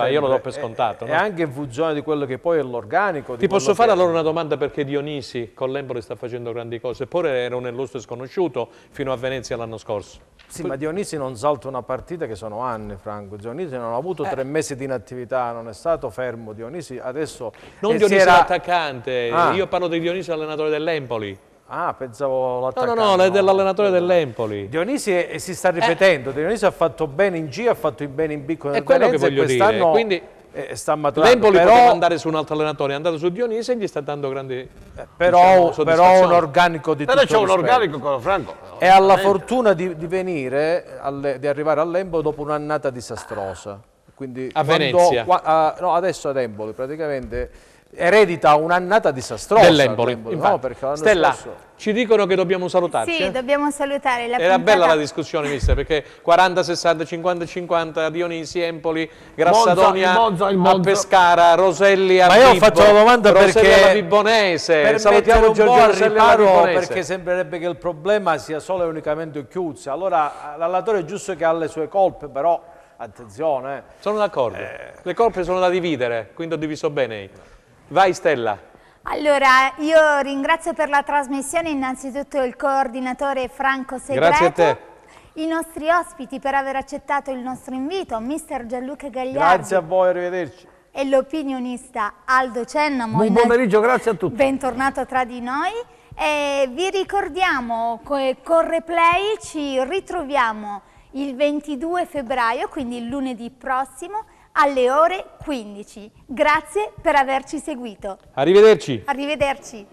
Io lo do per scontato. E anche in funzione di quello che poi è l'organico. Ti posso fare allora una domanda, perché Dionisi con l'Empoli sta facendo grandi cose, eppure era un illustro sconosciuto fino a Venezia l'anno scorso. Sì, ma Dionisi non salta una partita che sono anni, Franco. Dionisi non ha avuto 3 mesi di inattività, non è stato fermo. Dionisi adesso... Non Dionisi l'attaccante, io parlo di Dionisi allenatore dell'Empoli. Ah, pensavo l'attaccante. No, dell'allenatore dell'Empoli. Dionisi si sta ripetendo, Dionisi ha fatto bene in G, ha fatto bene in B con il quello Venezia, che voglio dire. Quindi sta maturando. L'Empoli poteva andare su un altro allenatore, è andato su Dionisi e gli sta dando grandi però un organico di tutto c'è un organico con Franco. E ha la fortuna di venire, di arrivare all'Empoli dopo un'annata disastrosa. Quindi a Venezia? No, adesso ad Empoli praticamente... eredita un'annata disastrosa dell'Empoli. No, perché Stella, scorso... ci dicono che dobbiamo salutarci. Sì, dobbiamo salutare la Era bella la discussione, mister, perché 40, 60, 50, 50, Dionisi, Empoli, Grassadonia a Pescara, Roselli a Ma io ho fatto la domanda Roselli perché alla Vibonese, per salutiamo un Giorgio po' al Roselli alla riparo, Vibonese. perché sembrerebbe che il problema sia solo e unicamente Chiuzzi. Allora l'allenatore è giusto che ha le sue colpe, però attenzione. Sono d'accordo, le colpe sono da dividere, quindi ho diviso bene. Vai Stella. Allora, io ringrazio per la trasmissione innanzitutto il coordinatore Franco Segreto. Grazie a te. I nostri ospiti per aver accettato il nostro invito, mister Gianluca Gagliardi. Grazie a voi, arrivederci. E l'opinionista Aldo Cennamo. Buon pomeriggio, grazie a tutti. Bentornato tra di noi. E vi ricordiamo che con Replay ci ritroviamo il 22 febbraio, quindi il lunedì prossimo, alle ore 15. Grazie per averci seguito. Arrivederci. Arrivederci.